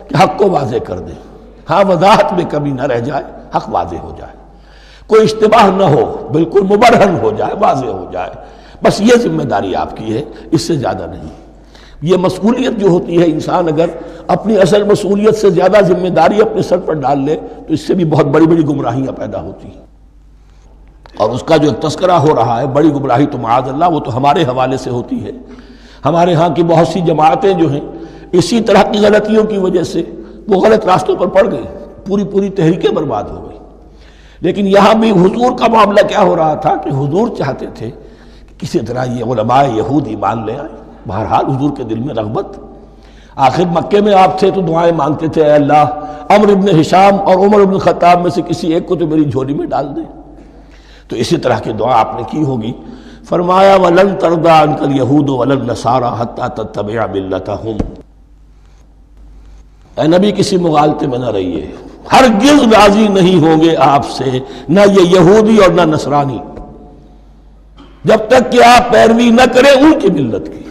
کہ حق کو واضح کر دیں، ہاں وضاحت میں کمی نہ رہ جائے، حق واضح ہو جائے، کوئی اشتباہ نہ ہو، بالکل مبرہن ہو جائے، واضح ہو جائے، بس یہ ذمہ داری آپ کی ہے، اس سے زیادہ نہیں۔ یہ مسئولیت جو ہوتی ہے، انسان اگر اپنی اصل مسئولیت سے زیادہ ذمہ داری اپنے سر پر ڈال لے تو اس سے بھی بہت بڑی بڑی گمراہیاں پیدا ہوتی ہیں، اور اس کا جو تذکرہ ہو رہا ہے بڑی گمراہی تو معاذ اللہ وہ تو ہمارے حوالے سے ہوتی ہے۔ ہمارے ہاں کی بہت سی جماعتیں جو ہیں اسی طرح کی غلطیوں کی وجہ سے وہ غلط راستوں پر پڑ گئی، پوری تحریکیں برباد ہو گئی۔ لیکن یہاں بھی حضور کا معاملہ کیا ہو رہا تھا کہ حضور چاہتے تھے کہ کسی طرح یہ علماء یہود ایمان لے آئے۔ بہرحال حضور کے دل میں رغبت، آخر مکے میں آپ تھے تو دعائیں مانگتے تھے، اے اللہ عمرو ابن ہشام اور عمر ابن خطاب میں سے کسی ایک کو تو میری جھولی میں ڈال دے۔ تو اسی طرح کی دعا آپ نے کی ہوگی۔ فرمایا وَلَن تَرْضَىٰ عَنْكَ الْيَهُودُ وَلَا النَّصَارَىٰ حَتَّىٰ تَتَّبِعَ مِلَّتَهُمْ، اے نبی کسی مغالطے میں نہ رہیے، ہرگز راضی نہیں ہوں گے آپ سے نہ یہ یہودی اور نہ نصرانی جب تک کہ آپ پیروی نہ کریں ان کی ملت کی۔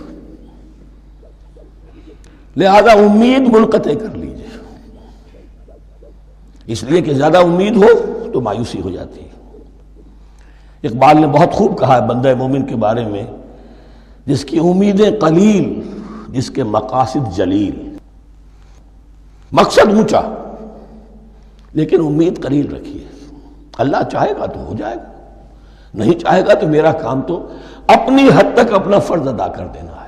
لہذا امید منقطع کر لیجیے، اس لیے کہ زیادہ امید ہو تو مایوسی ہو جاتی ہے۔ اقبال نے بہت خوب کہا ہے بندہ مومن کے بارے میں، جس کی امیدیں قلیل، جس کے مقاصد جلیل۔ مقصد اونچا لیکن امید قلیل رکھیے، اللہ چاہے گا تو ہو جائے گا، نہیں چاہے گا تو میرا کام تو اپنی حد تک اپنا فرض ادا کر دینا ہے۔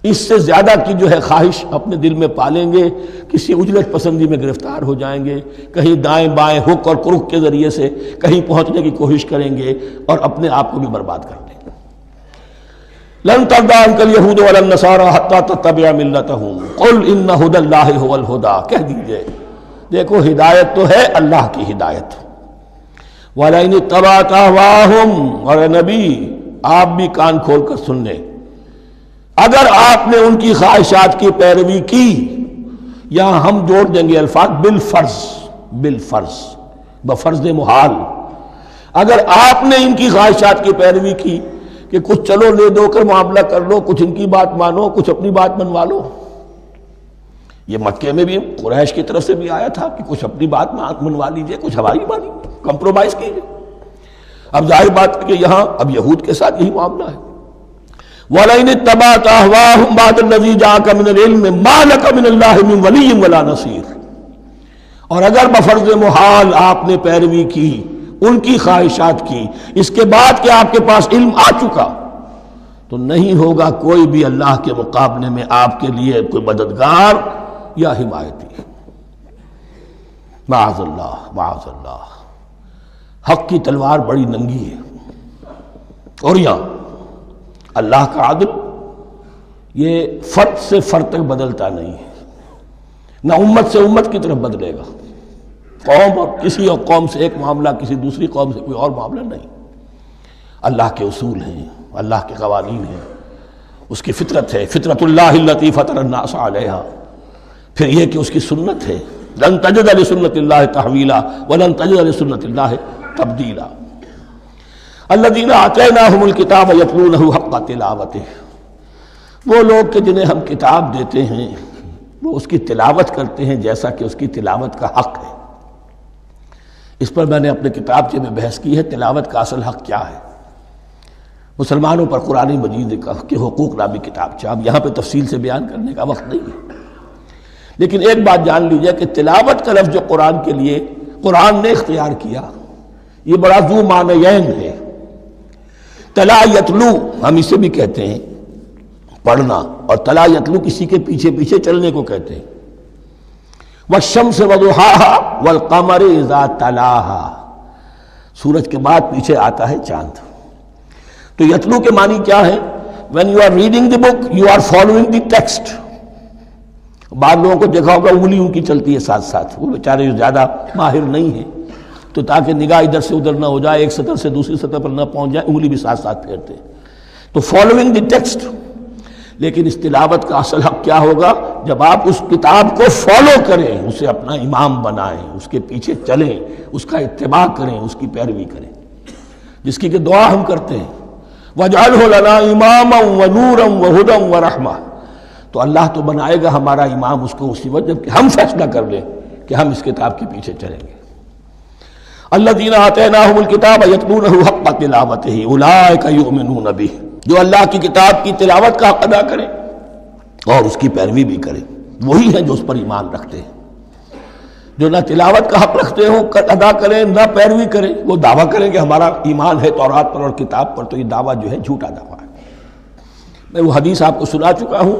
اس سے زیادہ کی جو ہے خواہش اپنے دل میں پالیں گے، کسی اجلت پسندی میں گرفتار ہو جائیں گے، کہیں دائیں بائیں ہک اور کرک کے ذریعے سے کہیں پہنچنے کی کوشش کریں گے اور اپنے آپ کو بھی برباد کر دیں گے۔ لن ترضى عنك اليهود ولا النصارى حتى تتبع ملتهم قل ان هدى الله هو الهدى، کہہ دیجئے دیکھو ہدایت تو ہے اللہ کی ہدایت۔ وَلَئِنِ اتَّبَعْتَ أَهْوَاءَهُمْ، اور نبی آپ بھی کان کھول کر سن لیں، اگر آپ نے ان کی خواہشات کی پیروی کی، یہاں ہم جوڑ دیں گے الفاظ بالفرض، بالفرض بفرض محال، اگر آپ نے ان کی خواہشات کی پیروی کی کہ کچھ چلو لے دو کر معاملہ کر لو، کچھ ان کی بات مانو، کچھ اپنی بات منوا لو۔ یہ مکے میں بھی قریش کی طرف سے بھی آیا تھا کہ کچھ اپنی بات منوا لیجئے، کچھ ہماری مانی، کمپرومائز کیجئے۔ اب ظاہر بات ہے کہ یہاں اب یہود کے ساتھ یہی معاملہ ہے۔ وَلَئِنِ اتَّبَعْتَ أَهْوَاءَهُمْ بَعْدَ الَّذِي جَاءَكَ مِنَ الْعِلْمِ مَا لَكَ مِنَ اللَّهِ مِنْ وَلِيٍّ وَلَا نَصِيرٍ، اور اگر بفرض محال آپ نے پیروی کی ان کی خواہشات کی، اس کے بعد کہ آپ کے پاس علم آ چکا، تو نہیں ہوگا کوئی بھی اللہ کے مقابلے میں آپ کے لیے کوئی مددگار یا حمایتی۔ معاذ اللہ، معاذ اللہ، حق کی تلوار بڑی ننگی ہے۔ اور یہاں اللہ کا عدل یہ فرد سے فرد تک بدلتا نہیں ہے، نہ امت سے امت کی طرف بدلے گا، قوم اور کسی اور قوم سے ایک معاملہ، کسی دوسری قوم سے کوئی اور معاملہ نہیں۔ اللہ کے اصول ہیں، اللہ کے قوانین ہیں، اس کی فطرت ہے، فطرت اللہ التی فطر الناس علیہا، پھر یہ کہ اس کی سنت ہے، لن تجد لسنت اللہ تحویلا ولن تجد لسنت اللہ تبدیلا۔ الذین آتیناہم الکتاب یتلونہ حق تلاوتہ، وہ لوگ کہ جنہیں ہم کتاب دیتے ہیں وہ اس کی تلاوت کرتے ہیں جیسا کہ اس کی تلاوت کا حق ہے۔ اس پر میں نے اپنے کتابچے میں بحث کی ہے، تلاوت کا اصل حق کیا ہے۔ مسلمانوں پر قرآن مجید کے حقوق نامی کتابچہ، اب یہاں پہ تفصیل سے بیان کرنے کا وقت نہیں ہے، لیکن ایک بات جان لیجئے کہ تلاوت کا لفظ جو قرآن کے لیے قرآن نے اختیار کیا، یہ بڑا ذو معنیین ہے۔ تلا یتلو ہم اسے بھی کہتے ہیں پڑھنا، اور تلا یتلو کسی کے پیچھے پیچھے چلنے کو کہتے ہیں۔ والشمس وضحاها والقمر اذا تلاها، سورج کے بعد پیچھے آتا ہے چاند۔ تو یتلو کے معنی کیا ہے؟ when you are reading the book you are following the text۔ بعض لوگوں کو دیکھا ہوگا انگلی ان کی چلتی ہے ساتھ ساتھ، وہ بیچارے جو زیادہ ماہر نہیں ہیں تو تاکہ نگاہ ادھر سے ادھر نہ ہو جائے، ایک سطر سے دوسری سطر پر نہ پہنچ جائے، انگلی بھی ساتھ ساتھ پھیرتے ہیں، تو فالوئنگ دی ٹیکسٹ۔ لیکن اس تلاوت کا اصل حق کیا ہوگا؟ جب آپ اس کتاب کو فالو کریں، اسے اپنا امام بنائیں، اس کے پیچھے چلیں، اس کا اتباع کریں، اس کی پیروی کریں، جس کی کہ دعا ہم کرتے ہیں وَاجْعَلْهُ لَنَا إِمَامًا وَنُورًا وَهُدًى وَرَحْمَةً، تو اللہ تو بنائے گا ہمارا امام اس کو اسی وقت جب کہ ہم فیصلہ کر لیں کہ ہم اس کتاب کے پیچھے چلیں گے۔ الَّذِينَ آتَيْنَاهُمُ الْكِتَابَ يَتْلُونَهُ حَقَّ تِلَاوَتِهِ أُولَٰئِكَ يُؤْمِنُونَ بِهِ، جو اللہ کی کتاب کی تلاوت کا حق ادا کریں اور اس کی پیروی بھی کریں، وہی ہیں جو اس پر ایمان رکھتے ہیں۔ جو نہ تلاوت کا حق رکھتے ہوں ادا کریں، نہ پیروی کریں، وہ دعویٰ کریں کہ ہمارا ایمان ہے تورات پر اور کتاب پر، تو یہ دعویٰ جو ہے جھوٹا دعویٰ ہے۔ میں وہ حدیث آپ کو سنا چکا ہوں،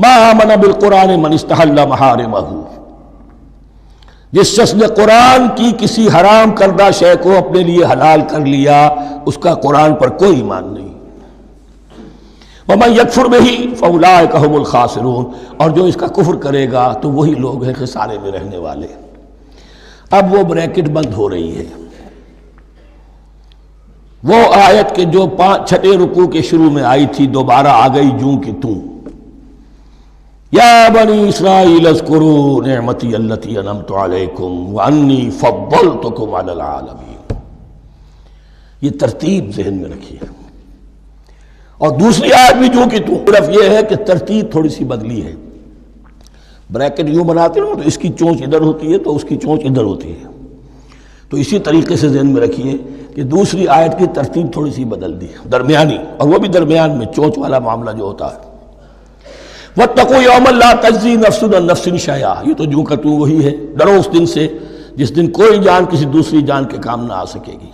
ما آمن بالقرآن من استحل محارمہ، جس شخص نے قرآن کی کسی حرام کردہ شے کو اپنے لیے حلال کر لیا، اس کا قرآن پر کوئی ایمان نہیں۔ وَمَنْ يَكْفُرْ بِهِ فَأُولَٰئِكَ هُمُ الْخَاسِرُونَ، اور جو اس کا کفر کرے گا تو وہی لوگ ہیں خسارے میں رہنے والے۔ اب وہ بریکٹ بند ہو رہی ہے، وہ آیت کے جو چھٹے رکوع کے شروع میں آئی تھی دوبارہ آ گئی جوں کی توں، یا بنی اسرائیل اذکروا نعمتی التی انعمت علیکم وانی فضلتکم علی العالمین۔ یہ ترتیب ذہن میں رکھیے۔ اور دوسری آیت بھی جو کہ تو، صرف یہ ہے کہ ترتیب تھوڑی سی بدلی ہے۔ بریکٹ یوں بناتے ہیں تو اس کی چونچ ادھر ہوتی ہے تو اس کی چونچ ادھر ہوتی ہے. تو اسی طریقے سے ذہن میں رکھیے کہ دوسری آیت کی ترتیب تھوڑی سی بدل دی درمیانی، اور وہ بھی درمیان میں چونچ والا معاملہ جو ہوتا ہے. وَاتَّقُوا يَوْمًا لَا تَجْزِي نَفْسٌ عَن نَفْسٍ شَيْئًا، یہ تو جو کا تو وہی ہے، ڈرو اس دن سے جس دن کوئی جان کسی دوسری جان کے کام نہ آ سکے گی.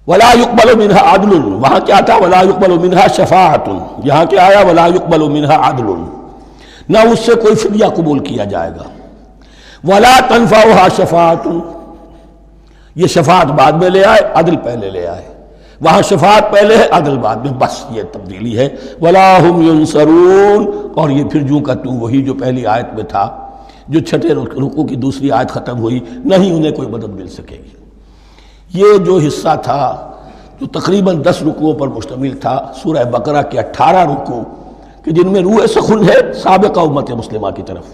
وَلَا يُقْبَلُ مِنْهَا عَدْلٌ، وہاں کیا تھا وَلَا يُقْبَلُ مِنْهَا شَفَاعَةٌ، یہاں کیا آیا وَلَا يُقْبَلُ مِنْهَا عَدْلٌ، نہ اس سے کوئی فدیہ قبول کیا جائے گا. وَلَا تَنْفَعُهَا شَفَاعَةٌ، یہ شفاعت بعد میں لے آئے، عدل پہلے لے آئے. وہاں شفاعت پہلے ہے، عدل بعد میں، بس یہ تبدیلی ہے. وَلَا هُمْ يُنصَرُونَ، اور یہ پھر جو کا تو وہی جو پہلی آیت میں تھا، جو چھٹے رکوع کی دوسری آیت ختم ہوئی، نہیں انہیں کوئی مدد مل سکے گی. یہ جو حصہ تھا جو تقریباً 10 رکوعوں پر مشتمل تھا، سورہ بقرہ کے 18 رکوع کہ جن میں روح سخن ہے سابقہ امت مسلمہ کی طرف.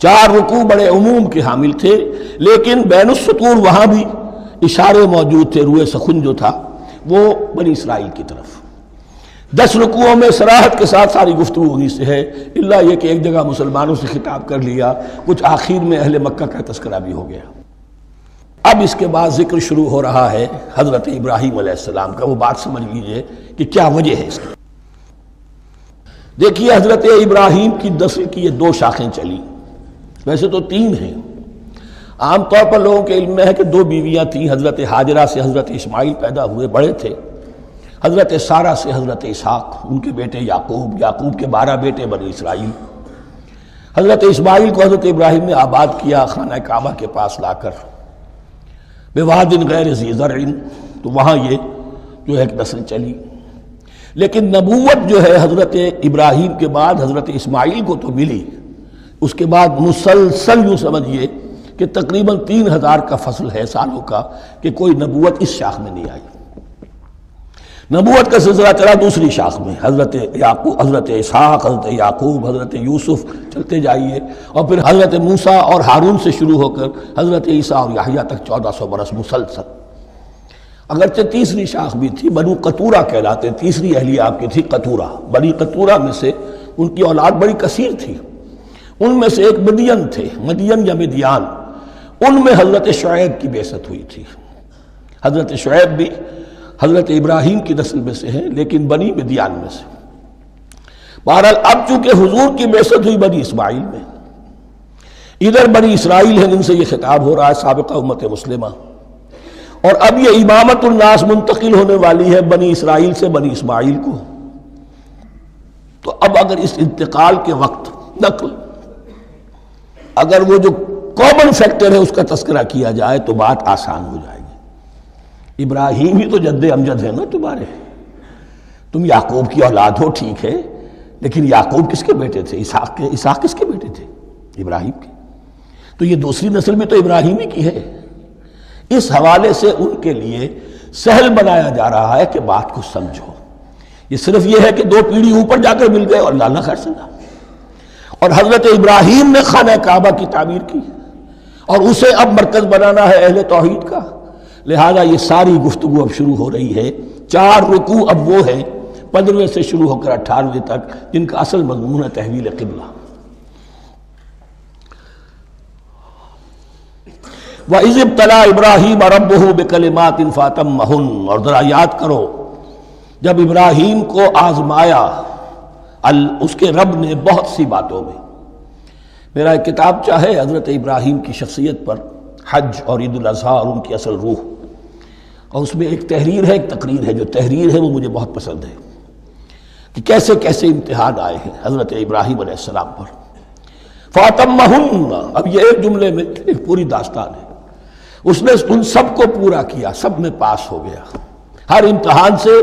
4 رکوع بڑے عموم کے حامل تھے، لیکن بین السطور وہاں بھی اشارے موجود تھے. روح سخن جو تھا وہ بنی اسرائیل کی طرف. 10 رکوعوں میں صراحت کے ساتھ ساری گفتگو انہی سے ہے، الا یہ کہ ایک جگہ مسلمانوں سے خطاب کر لیا، کچھ آخر میں اہل مکہ کا تذکرہ بھی ہو گیا. اب اس کے بعد ذکر شروع ہو رہا ہے حضرت ابراہیم علیہ السلام کا. وہ بات سمجھ لیجئے کہ کیا وجہ ہے اس کی. دیکھیے حضرت ابراہیم کی نسل کی یہ 2 شاخیں چلی، ویسے تو 3 ہیں. عام طور پر لوگوں کے علم میں ہے کہ 2 بیویاں تھیں. حضرت ہاجرہ سے حضرت اسماعیل پیدا ہوئے، بڑے تھے. حضرت سارہ سے حضرت اسحاق، ان کے بیٹے یعقوب، یعقوب کے 12 بیٹے بنی اسرائیل. حضرت اسماعیل کو حضرت ابراہیم نے آباد کیا خانہ کعبہ کے پاس لا کر، بواد غیر ذی زرع، تو وہاں یہ جو ایک نسل چلی. لیکن نبوت جو ہے حضرت ابراہیم کے بعد حضرت اسماعیل کو تو ملی، اس کے بعد مسلسل یوں سمجھیے کہ تقریباً 3000 کا فصل ہے سالوں کا کہ کوئی نبوت اس شاخ میں نہیں آئی. نبوت کا سلسلہ چلا دوسری شاخ میں، حضرت یعقوب، حضرت اسحاق، حضرت یعقوب، حضرت یوسف، چلتے جائیے، اور پھر حضرت موسیٰ اور ہارون سے شروع ہو کر حضرت عیسیٰ اور یحییٰ تک 1400 برس مسلسل. اگرچہ تیسری شاخ بھی تھی، بنو قطورہ کہلاتے، تیسری اہلیہ آپ کی تھی قطورہ. بنی قطورہ میں سے ان کی اولاد بڑی کثیر تھی. ان میں سے ایک مدین تھے، مدین یا مدیان، ان میں حضرت شعیب کی بعثت ہوئی تھی. حضرت شعیب بھی حضرت ابراہیم کی نسل میں سے ہیں، لیکن بنی مدیان میں سے. بہرحال اب چونکہ حضور کی بعثت ہوئی بنی اسماعیل میں، ادھر بنی اسرائیل ہیں، ان سے یہ خطاب ہو رہا ہے سابقہ امت مسلمہ. اور اب یہ امامت الناس منتقل ہونے والی ہے بنی اسرائیل سے بنی اسماعیل کو. تو اب اگر اس انتقال کے وقت نقل، اگر وہ جو کامن فیکٹر ہے اس کا تذکرہ کیا جائے تو بات آسان ہو جائے گی. ابراہیم ہی تو جد امجد ہے نا تمہارے، تم یعقوب کی اولاد ہو ٹھیک ہے، لیکن یعقوب کس کے بیٹے تھے؟ اسحاق کے. اسحاق کس کے بیٹے تھے؟ ابراہیم کے. تو یہ دوسری نسل میں تو ابراہیم ہی کی ہے. اس حوالے سے ان کے لیے سہل بنایا جا رہا ہے کہ بات کو سمجھو. یہ صرف یہ ہے کہ 2 پیڑھی اوپر جا کر مل گئے اور اللہ خیر سنا. اور حضرت ابراہیم نے خانہ کعبہ کی تعمیر کی اور اسے اب مرکز بنانا ہے اہل توحید کا. لہذا یہ ساری گفتگو اب شروع ہو رہی ہے. 4 رکوع اب وہ ہیں 15ویں سے شروع ہو کر 18ویں تک، جن کا اصل مضمون ہے تحویل قبلہ. وَإِذِ ابْتَلَىٰ إِبْرَاهِيمَ رَبُّهُ بِكَلِمَاتٍ فَأَتَمَّهُنَّ، اور ذرا یاد کرو جب ابراہیم کو آزمایا اس کے رب نے بہت سی باتوں میں. میرا ایک کتاب چاہے حضرت ابراہیم کی شخصیت پر، حج اور عید الاضحیٰ اور ان کی اصل روح، اور اس میں ایک تحریر ہے ایک تقریر ہے. جو تحریر ہے وہ مجھے بہت پسند ہے کہ کیسے کیسے امتحان آئے ہیں حضرت ابراہیم علیہ السلام پر. فَأَتَمَّهُنَّ، اب یہ ایک جملے میں ایک پوری داستان ہے. اس نے ان سب کو پورا کیا، سب میں پاس ہو گیا، ہر امتحان سے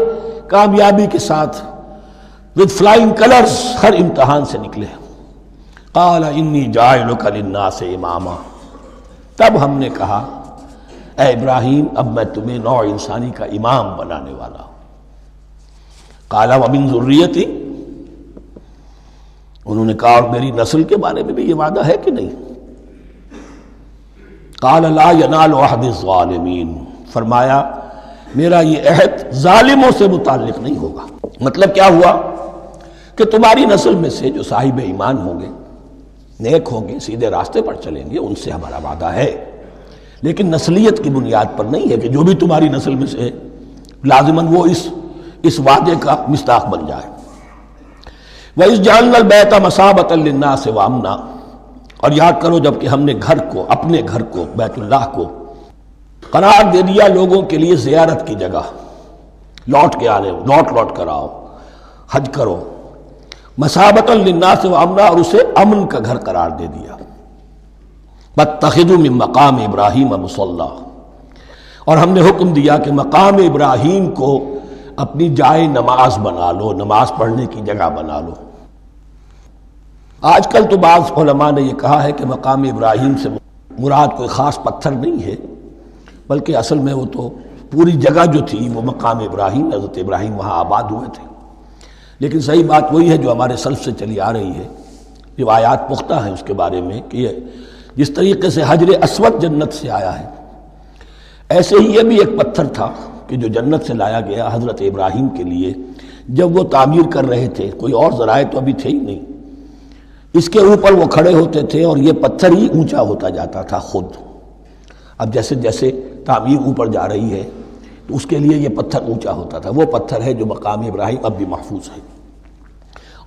کامیابی کے ساتھ with flying colors ہر امتحان سے نکلے. قال انی جاعلک للناس اماما، تب ہم نے کہا اے ابراہیم اب میں تمہیں نوع انسانی کا امام بنانے والا ہوں. قال ومن ذریتی، انہوں نے کہا اور میری نسل کے بارے میں بھی یہ وعدہ ہے کہ نہیں؟ قال لا ینال عہد الظالمین، فرمایا میرا یہ عہد ظالموں سے متعلق نہیں ہوگا. مطلب کیا ہوا؟ کہ تمہاری نسل میں سے جو صاحب ایمان ہوں گے، نیک ہوں گے، سیدھے راستے پر چلیں گے، ان سے ہمارا وعدہ ہے، لیکن نسلیت کی بنیاد پر نہیں ہے کہ جو بھی تمہاری نسل میں سے ہے لازماً وہ اس وعدے کا مصداق بن جائے۔ وَإِذْ جَعَلْنَا الْبَيْتَ مَثَابَةً لِلنَّاسِ وَأَمْنًا، اور یاد کرو جب کہ ہم نے گھر کو، اپنے گھر کو، بیت اللہ کو قرار دے دیا لوگوں کے لیے زیارت کی جگہ، لوٹ کر آؤ، حج کرو، مثابۃ للناس وامنا، اور اسے امن کا گھر قرار دے دیا۔ واتخذوا من مقام ابراہیم مصلی، اور ہم نے حکم دیا کہ مقام ابراہیم کو اپنی جائے نماز بنا لو، نماز پڑھنے کی جگہ بنا لو۔ آج کل تو بعض علماء نے یہ کہا ہے کہ مقام ابراہیم سے مراد کوئی خاص پتھر نہیں ہے، بلکہ اصل میں وہ تو پوری جگہ جو تھی وہ مقام ابراہیم، حضرت ابراہیم وہاں آباد ہوئے تھے۔ لیکن صحیح بات وہی ہے جو ہمارے سلف سے چلی آ رہی ہے، روایات پختہ ہیں اس کے بارے میں کہ یہ جس طریقے سے حجر اسود جنت سے آیا ہے، ایسے ہی یہ بھی ایک پتھر تھا کہ جو جنت سے لایا گیا حضرت ابراہیم کے لیے جب وہ تعمیر کر رہے تھے، کوئی اور ذرائع تو ابھی تھے ہی نہیں، اس کے اوپر وہ کھڑے ہوتے تھے اور یہ پتھر ہی اونچا ہوتا جاتا تھا خود۔ اب جیسے جیسے تعمیر اوپر جا رہی ہے تو اس کے لیے یہ پتھر اونچا ہوتا تھا، وہ پتھر ہے جو مقام ابراہیم اب بھی محفوظ ہے،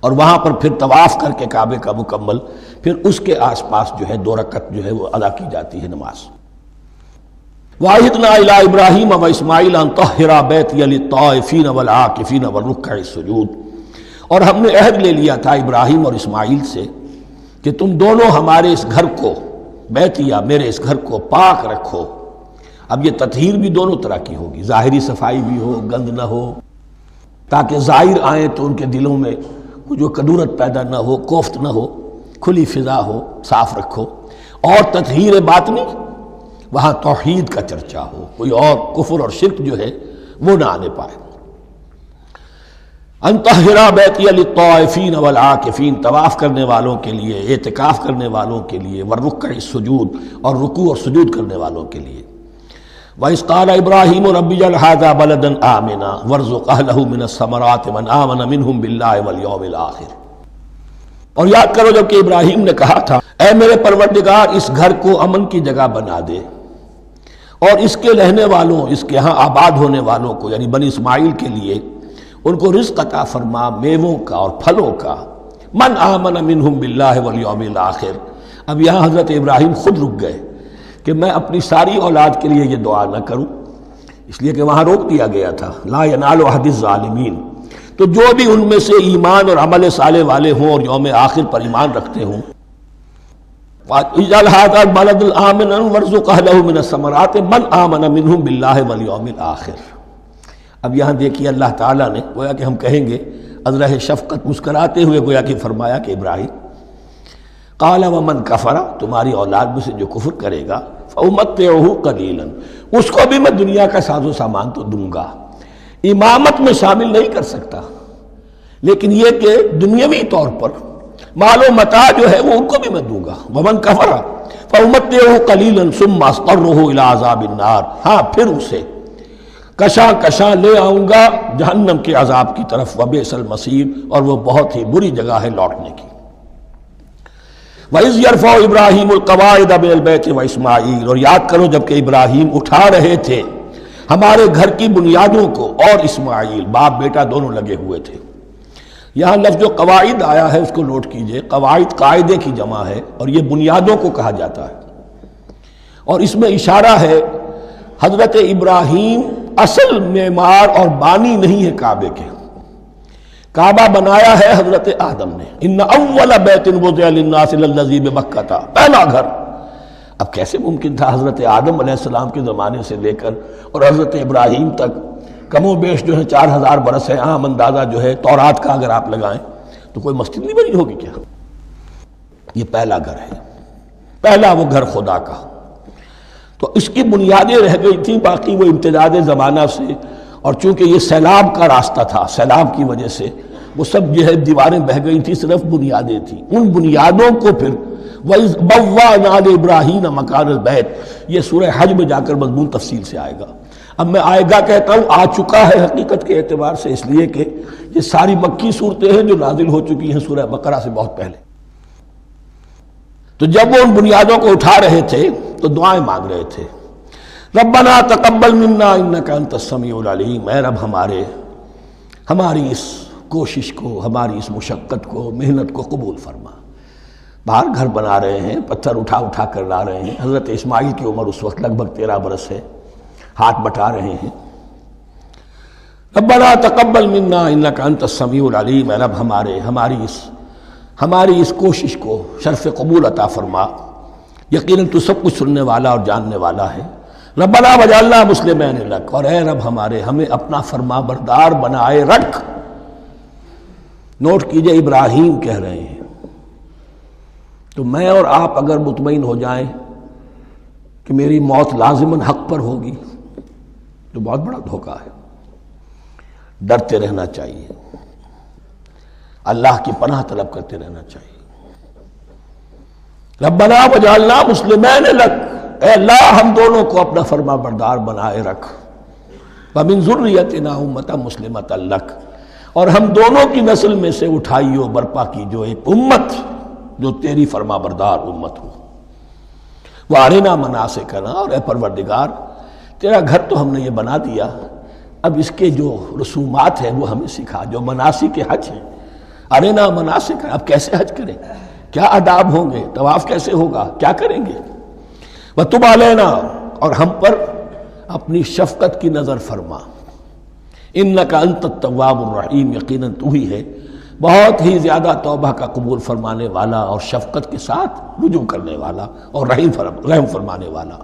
اور وہاں پر پھر طواف کر کے کعبے کا مکمل، پھر اس کے آس پاس جو ہے 2 رکعت جو ہے وہ ادا کی جاتی ہے نماز۔ وَعَهِدْنَا إِلَىٰ إِبْرَاهِيمَ وَإِسْمَاعِيلَ أَن طَهِّرَا بَيْتِيَ لِلطَّائِفِينَ وَالْعَاكِفِينَ وَالرُّكَّعِ السُّجُودِ، اور ہم نے عہد لے لیا تھا ابراہیم اور اسماعیل سے کہ تم دونوں ہمارے اس گھر کو، بیتیا میرے اس گھر کو پاک رکھو۔ اب یہ تطہیر بھی دونوں طرح کی ہوگی، ظاہری صفائی بھی ہو، گند نہ ہو، تاکہ ظاہر آئیں تو ان کے دلوں میں جو کدورت پیدا نہ ہو، کوفت نہ ہو، کھلی فضا ہو، صاف رکھو۔ اور تطہیر باطنی، وہاں توحید کا چرچا ہو، کوئی اور کفر اور شرک جو ہے وہ نہ آنے پائے۔ ان طہرا بیتی للطائفین والعاکفین، طواف کرنے والوں کے لیے، اعتکاف کرنے والوں کے لیے، والرکع السجود، اور رکوع اور سجود کرنے والوں کے لیے۔ وَإِذْ قَالَ إِبْرَاهِيمُ رَبِّ اجْعَلْ هَٰذَا بَلَدًا آمِنًا وَارْزُقْ أَهْلَهُ مِنَ الثَّمَرَاتِ مَنْ آمَنَ مِنْهُمْ بِاللَّهِ وَالْيَوْمِ الْآخِرِ، اور یاد کرو جب کہ ابراہیم نے کہا تھا اے میرے پروردگار اس گھر کو امن کی جگہ بنا دے، اور اس کے رہنے والوں، اس کے ہاں آباد ہونے والوں کو یعنی بنی اسماعیل کے لیے ان کو رزق عطا فرما، میووں کا اور پھلوں کا۔ من آمن منہم باللہ والیوم الآخر، اب یہاں حضرت ابراہیم خود رک گئے کہ میں اپنی ساری اولاد کے لیے یہ دعا نہ کروں، اس لیے کہ وہاں روک دیا گیا تھا لا ینال عہد الظالمین، تو جو بھی ان میں سے ایمان اور عمل صالح والے ہوں اور یوم آخر پر ایمان رکھتے ہوں، اجعل هذا البلد آمنا وارزق اهله من الثمرات من آمن منهم باللہ والیوم الآخر۔ اب یہاں دیکھیے اللہ تعالیٰ نے گویا کہ ہم کہیں گے ازرہ شفقت مسکراتے ہوئے گویا کہ فرمایا کہ ابراہیم قال ومن کفر، تمہاری اولاد میں سے جو کفر کرے گا فأمتعہ قلیلا، اس کو بھی میں دنیا کا ساز و سامان تو دوں گا، امامت میں شامل نہیں کر سکتا، لیکن یہ کہ دنیاوی طور پر مال و متاع جو ہے وہ ان کو بھی میں دوں گا۔ ومن کفر فأمتعہ قلیلا ثم اضطرہ الی عذاب النار، ہاں پھر اسے کشاں کشاں لے آؤں گا جہنم کے عذاب کی طرف، وبئس المصیر، اور وہ بہت ہی بری جگہ ہے لوٹنے کی۔ وَإِذْ يَرْفَعُ إِبْرَاهِيمُ الْقَوَاعِدَ مِنَ الْبَيْتِ وَإِسْمَاعِيلُ، اور یاد کرو جب کہ ابراہیم اٹھا رہے تھے ہمارے گھر کی بنیادوں کو، اور اسماعیل، باپ بیٹا دونوں لگے ہوئے تھے۔ یہاں لفظ جو قواعد آیا ہے اس کو نوٹ کیجئے، قواعد قاعدے کی جمع ہے اور یہ بنیادوں کو کہا جاتا ہے، اور اس میں اشارہ ہے حضرت ابراہیم اصل معمار اور بانی نہیں ہے کعبے کے، کعبہ بنایا ہے حضرت آدم نے، ان اول بیت وضع للناس للذی بمکہ، پہلا گھر۔ اب کیسے ممکن تھا حضرت آدم علیہ السلام کے زمانے سے لے کر اور حضرت ابراہیم تک کم و بیش جو ہے 4000 برس ہے، عام اندازہ جو ہے تورات کا اگر آپ لگائیں تو کوئی مسجد نہیں بنی ہوگی کیا؟ یہ پہلا گھر ہے، پہلا وہ گھر خدا کا، تو اس کی بنیادیں رہ گئی تھیں، باقی وہ امتداد زمانہ سے، اور چونکہ یہ سیلاب کا راستہ تھا، سیلاب کی وجہ سے وہ سب جو ہے دیواریں بہہ گئی تھیں، صرف بنیادیں تھیں، ان بنیادوں کو پھر وَإِذْ بَوَّأْنَا لِإِبْرَاهِيمَ مَكَانَ الْبَيْتِ، یہ سورہ حج میں جا کر مضمون تفصیل سے آئے گا۔ اب میں آئے گا کہتا ہوں، آ چکا ہے حقیقت کے اعتبار سے، اس لیے کہ یہ ساری مکی صورتیں ہیں جو نازل ہو چکی ہیں سورہ بقرہ سے بہت پہلے۔ تو جب وہ ان بنیادوں کو اٹھا رہے تھے تو دعائیں مانگ رہے تھے، ربنا تقبل منا انک انت السمیع العلیم، اے رب ہماری اس کوشش کو، ہماری اس مشقت کو، محنت کو قبول فرما۔ باہر گھر بنا رہے ہیں، پتھر اٹھا اٹھا کر لا رہے ہیں، حضرت اسماعیل کی عمر اس وقت لگ بھگ 13 برس ہے، ہاتھ بٹا رہے ہیں۔ ربنا تقبل منا انک انت السمیع العلیم، اے رب ہماری اس کوشش کو شرف قبول عطا فرما، یقیناً تو سب کچھ سننے والا اور جاننے والا ہے۔ ربنا وجعلنا مسلمین لک، اور اے رب ہمیں اپنا فرما بردار بنائے رکھ۔ نوٹ کیجئے، ابراہیم کہہ رہے ہیں، تو میں اور آپ اگر مطمئن ہو جائیں کہ میری موت لازماً حق پر ہوگی تو بہت بڑا دھوکہ ہے۔ ڈرتے رہنا چاہیے، اللہ کی پناہ طلب کرتے رہنا چاہیے۔ ربنا وجعلنا مسلمین لک، اے اللہ ہم دونوں کو اپنا فرما بردار بنائے رکھ، ومن ذریتنا امۃ مسلمۃ لک، اور ہم دونوں کی نسل میں سے اٹھائیو برپا کی جو ایک امت جو تیری فرما بردار امت ہو۔ وارنا مناسکنا، اور اے پروردگار تیرا گھر تو ہم نے یہ بنا دیا، اب اس کے جو رسومات ہیں وہ ہمیں سکھا، جو مناسک حج ہیں، ارنا مناسک، اب کیسے حج کریں، کیا آداب ہوں گے، طواف کیسے ہوگا، کیا کریں گے۔ وتب علینا، اور ہم پر اپنی شفقت کی نظر فرما، انک انت التواب الرحیم، یقیناً تو ہی ہے بہت ہی زیادہ توبہ کا قبول فرمانے والا اور شفقت کے ساتھ رجوع کرنے والا اور رحم فرمانے والا۔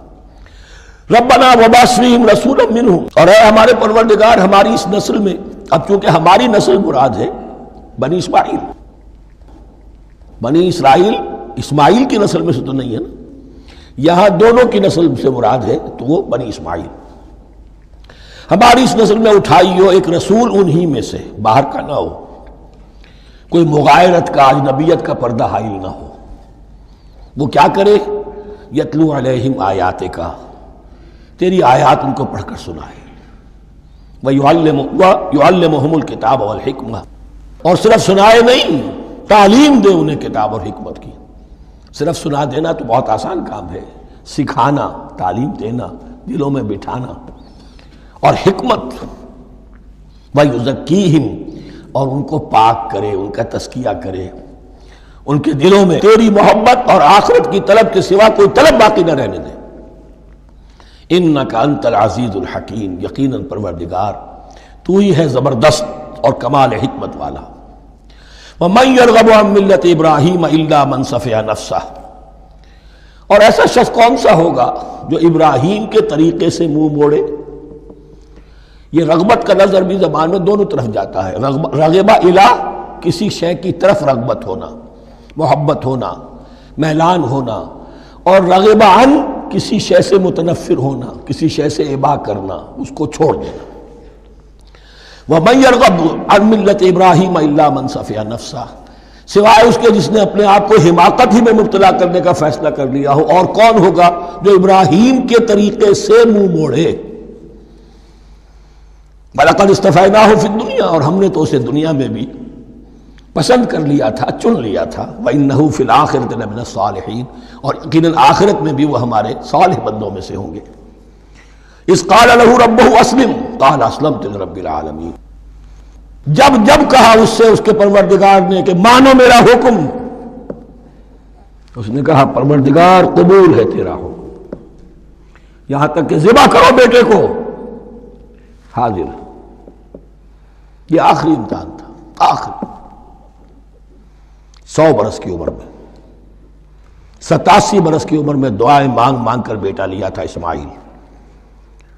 ربنا وبعث فیہم رسولا منہم، اور اے ہمارے پروردگار ہماری اس نسل میں، اب چونکہ ہماری نسل مراد ہے بنی اسماعیل، بنی اسرائیل اسماعیل کی نسل میں سے تو نہیں ہے نا، یہاں دونوں کی نسل سے مراد ہے تو وہ بنی اسماعیل۔ ہماری اس نسل میں اٹھائی ہو ایک رسول انہی میں سے، باہر کا نہ ہو، کوئی مغایرت کا، اجنبیت کا پردہ حائل نہ ہو۔ وہ کیا کرے، یتلو علیہم آیاتک، تیری آیات ان کو پڑھ کر سنائے، وَيُعَلِّمُهُمُ الْكِتَابَ وَالْحِکْمَةَ، اور صرف سنائے نہیں، تعلیم دے انہیں کتاب اور حکمت کی۔ صرف سنا دینا تو بہت آسان کام ہے، سکھانا، تعلیم دینا، دلوں میں بٹھانا، اور حکمت، وَيُزَكِّيهِمْ، اور ان کو پاک کرے، ان کا تزکیہ کرے، ان کے دلوں میں تیری محبت اور آخرت کی طلب کے سوا کوئی طلب باقی نہ رہنے دے۔ انک انت العزیز الحکیم، یقیناً پروردگار تو ہی ہے زبردست اور کمال حکمت والا۔ وَمَن يَرْغَبُ عَن مِّلَّةِ إِبْرَاهِيمَ إِلَّا مَن سَفِهَ نَفْسَهُ، اور ایسا شخص کون سا ہوگا جو ابراہیم کے طریقے سے منہ موڑے۔ یہ رغبت کا نظر بھی زبان میں دونوں طرف جاتا ہے، رغبہ الہ، کسی شے کی طرف رغبت ہونا، محبت ہونا، میلان ہونا، اور رغبہ عن، کسی شے سے متنفر ہونا، کسی شے سے ابا کرنا، اس کو چھوڑ دینا۔ وَمَن يَرْغَبُ عَن مِّلَّةِ إِبْرَاهِيمَ إِلَّا مَن سَفِهَ نَفْسَهُ، سوائے اس کے جس نے اپنے آپ کو حماقت ہی میں مبتلا کرنے کا فیصلہ کر لیا ہو۔ اور کون ہوگا جو ابراہیم کے طریقے سے منہ موڑے۔ وَلَقَدِ اصْطَفَيْنَاهُ فِي الدُّنْيَا، اور ہم نے تو اسے دنیا میں بھی پسند کر لیا تھا، چن لیا تھا۔ وَإِنَّهُ فِي الْآخِرَةِ لَمِنَ الصَّالِحِينَ، اور یقیناً آخرت میں بھی وہ ہمارے صالح بندوں میں سے ہوں گے۔ اِذْ قَالَ لَهُ رَبُّهُ أَسْلِمْ قَالَ أَسْلَمْتُ لِرَبِّ الْعَالَمِينَ، جب کہا اس سے اس کے پروردگار نے کہ مانو میرا حکم، اس نے کہا پروردگار قبول ہے تیرا حکم، یہاں تک کہ ذبح کرو بیٹے کو، حاضر۔ یہ آخری امتحان تھا، آخری 100 برس کی عمر میں، 87 برس کی عمر میں دعائیں مانگ مانگ کر بیٹا لیا تھا اسماعیل۔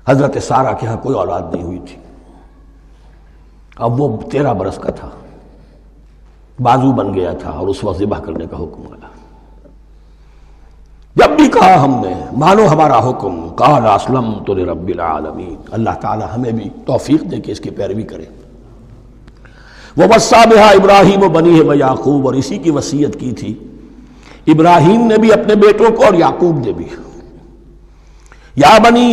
حضرت سارہ کے ہاں کوئی اولاد نہیں ہوئی تھی، اب وہ 13 برس کا تھا، بازو بن گیا تھا، اور اس وقت ذبح کرنے کا حکم آیا۔ جب بھی کہا ہم نے مانو ہمارا حکم، قال اسلمت لرب العالمین، اللہ تعالی ہمیں بھی توفیق دے کہ اس کی پیروی کریں۔ وَوَصَّى بِهَا إِبْرَاهِيمُ بَنِيهِ وَيَعْقُوبُ، اور اسی کی وصیت کی تھی ابراہیم نے بھی اپنے بیٹوں کو اور یعقوب نے بھی. یا بنی،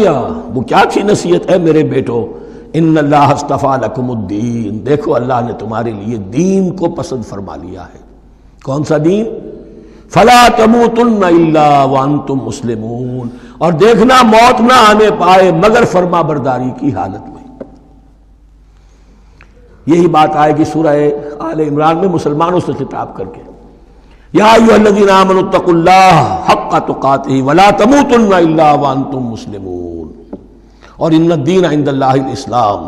وہ کیا تھی نصیحت؟ ہے میرے بیٹو، ان اللہ اصطفیٰ لکم الدین، دیکھو اللہ نے تمہارے لیے دین کو پسند فرما لیا ہے. کون سا دین؟ فلا تموتن الا وانتم مسلمون، اور دیکھنا موت نہ آنے پائے مگر فرما برداری کی حالت میں. یہی بات آئے گی سورہ آل عمران میں مسلمانوں سے خطاب کر کے، یا ایھا الذین آمنوا اتقوا اللہ حق تقاتہ ولا تموتن الا وانتم مسلمون، اور ان الدین عند اللہ الاسلام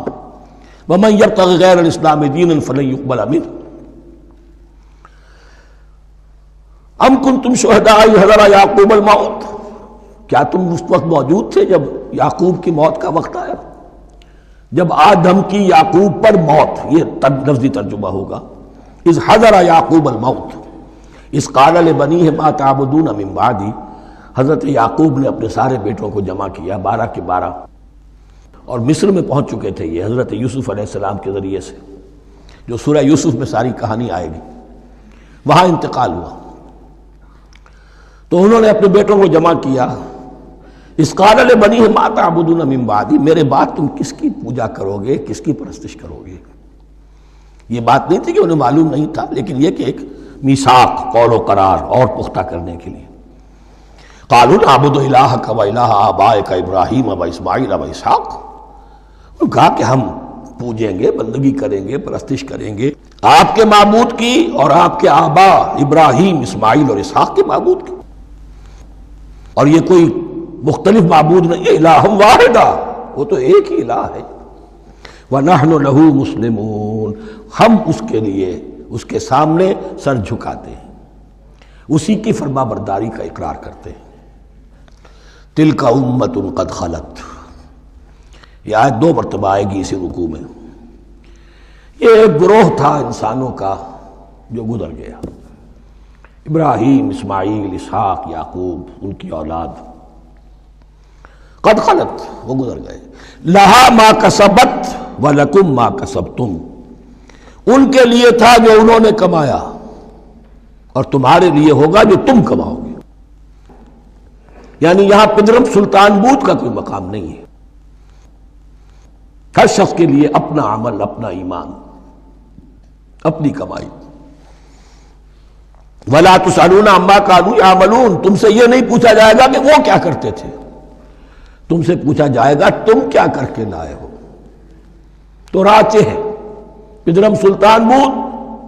ومن یبتغ غیر الاسلام دینا فلن یقبل منہ. ام کنتم شہداء اذ حضر یعقوب الموت، کیا تم اس وقت موجود تھے جب یعقوب کی موت کا وقت آیا؟ جب آدم کی یعقوب پر موت، یہ لفظی ترجمہ ہوگا. اذ حضر یعقوب الموت اذ قال لبنیہ ما تعبدون من بعدی، حضرت یعقوب نے اپنے سارے بیٹوں کو جمع کیا، 12 کے 12، اور مصر میں پہنچ چکے تھے یہ حضرت یوسف علیہ السلام کے ذریعے سے، جو سورہ یوسف میں ساری کہانی آئے گی. وہاں انتقال ہوا تو انہوں نے اپنے بیٹوں کو جمع کیا. اذ قال لبنیہ ما تعبدون من بعدی، میرے بعد تم کس کی پوجا کرو گے، کس کی پرستش کرو گے؟ یہ بات نہیں تھی کہ انہیں معلوم نہیں تھا، لیکن یہ کہ ایک میثاق، قول و قرار اور پختہ کرنے کے لیے. قالوا نعبد الہک و الہ آبائک ابراہیم و اسماعیل و اسحاق، انہوں نے کہا کہ ہم پوجیں گے، بندگی کریں گے، پرستش کریں گے آپ کے معبود کی اور آپ کے آبا ابراہیم، اسماعیل اور اسحاق کے معبود کی. اور یہ کوئی مختلف معبود نہیں، الہ واحدہ، وہ تو ایک ہی الہ ہے. وَنَحْنُ لَهُ مُسْلِمُونَ، ہم اس کے لیے، اس کے سامنے سر جھکاتے ہیں، اسی کی فرما برداری کا اقرار کرتے ہیں. تِلْكَ أُمَّةٌ قَدْ خَلَتْ، یہ آیت 2 مرتبہ آئے گی اسی رکوع میں. یہ ایک گروہ تھا انسانوں کا جو گزر گیا، ابراہیم، اسماعیل، اسحاق، یعقوب، ان کی اولاد. قد خلت، وہ گزر گئے. لہا ما کسبت ولکم ما کسبتم، ان کے لیے تھا جو انہوں نے کمایا اور تمہارے لیے ہوگا جو تم کماؤ گے. یعنی یہاں پدرم سلطان بود کا کوئی مقام نہیں ہے. ہر شخص کے لیے اپنا عمل، اپنا ایمان، اپنی کمائی. وَلَا تُسْأَلُونَ عَمَّا كَانُوا يَعْمَلُونَ، تم سے یہ نہیں پوچھا جائے گا کہ وہ کیا کرتے تھے، تم سے پوچھا جائے گا تم کیا کر کے لائے ہو. تو راچے ہے پدرم سلطان بود،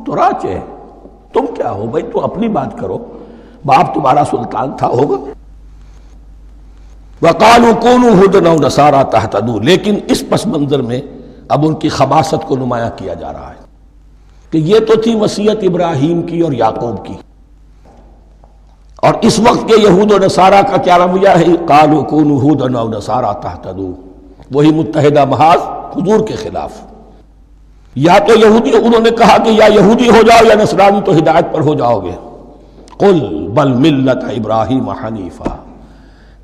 تو راچے ہے، تم کیا ہو بھائی؟ تو اپنی بات کرو، باپ تمہارا سلطان تھا، ہوگا. وَقَالُوا كُونُوا هُودًا أَوْ نَصَارَىٰ تَهْتَدُوا، لیکن اس پس منظر میں اب ان کی خباثت کو نمایاں کیا جا رہا ہے کہ یہ تو تھی وصیت ابراہیم کی اور یعقوب کی، اور اس وقت کے یہود و نصارہ کا کیا رویہ ہے؟ قالوا كونوا هودا او نصارى تهتدوا، وہی متحدہ محاذ حضور کے خلاف. یا تو یہودی، انہوں نے کہا کہ یا یہودی ہو جاؤ یا نصرانی تو ہدایت پر ہو جاؤ گے. قل بل ملت ابراہیم حنیفا،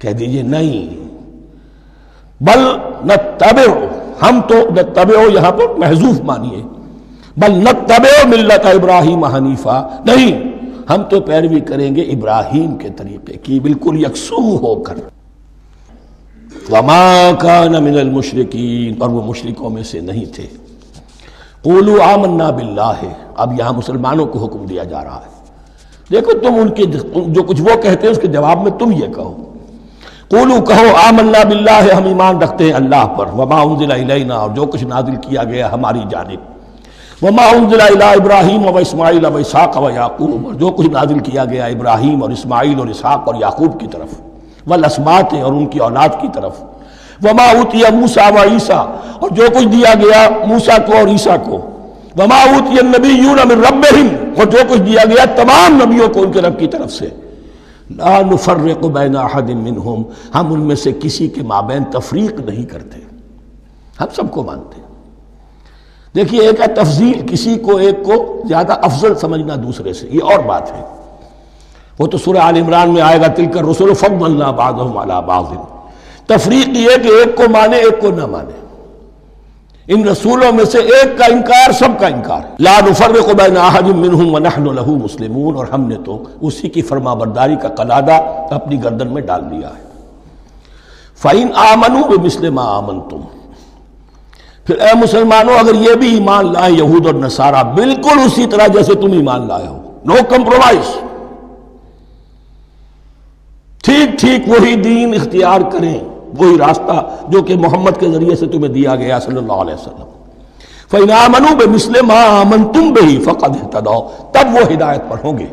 کہہ دیجئے نہیں، بل نتبع، ہم تو نتبع یہاں پر محذوف مانیے، بل نتبع ملت ابراہیم حنیفا، نہیں، ہم تو پیروی کریں گے ابراہیم کے طریقے کی، بالکل یکسو ہو کر. وما کان من المشرکین، اور وہ مشرکوں میں سے نہیں تھے. قولوا آمنا باللہ، اب یہاں مسلمانوں کو حکم دیا جا رہا ہے. دیکھو تم ان کے جو کچھ وہ کہتے ہیں اس کے جواب میں تم یہ کہو، قولوا، کہو، آمنا باللہ، ہم ایمان رکھتے ہیں اللہ پر، وما انزل الینا، اور جو کچھ نازل کیا گیا ہماری جانب، وما انزل الی ابراہیم و اسماعیل و اسحاق و یعقوب، اور جو کچھ نازل کیا گیا ابراہیم اور اسماعیل اور اسحاق اور یعقوب کی طرف، والاسباط، اور ان کی اولاد کی طرف، وما اوتی موسیٰ و عیسیٰ، اور جو کچھ دیا گیا موسیٰ کو اور عیسیٰ کو، وما اوتی النبیون من ربہم، اور جو کچھ دیا گیا تمام نبیوں کو ان کے رب کی طرف سے. لا نفرق بین احد منہم، ہم ان میں سے کسی کے مابین تفریق نہیں کرتے، ہم سب کو مانتے ہیں. دیکھیے ایک ہے تفضیل، کسی کو ایک کو زیادہ افضل سمجھنا دوسرے سے، یہ اور بات ہے. وہ تو سورہ آل عمران میں آئے گا، تلک الرسل فضلنا بعضهم علی بعض. تفریق یہ کہ ایک کو مانے ایک کو نہ مانے. ان رسولوں میں سے ایک کا انکار سب کا انکار ہے. لا نفرق بین احد منہم ونحن له مسلمون، اور ہم نے تو اسی کی فرما برداری کا قلادہ اپنی گردن میں ڈال دیا ہے. فَإِنْ آمَنُوا بِمِثْلِ مَا آمَنْتُمْ، پھر اے مسلمانوں اگر یہ بھی ایمان لائیں یہود اور نصارہ بالکل اسی طرح جیسے تم ایمان لائے ہو، نو کمپرومائز، ٹھیک ٹھیک وہی دین اختیار کریں، وہی راستہ جو کہ محمد کے ذریعے سے تمہیں دیا گیا صلی اللہ علیہ وسلم. فَإِنْ آمَنُوا بِمِثْلِ مَا آمَنْتُمْ بِهِ فَقَدْ اهْتَدَوْا، تب وہ ہدایت پر ہوں گے.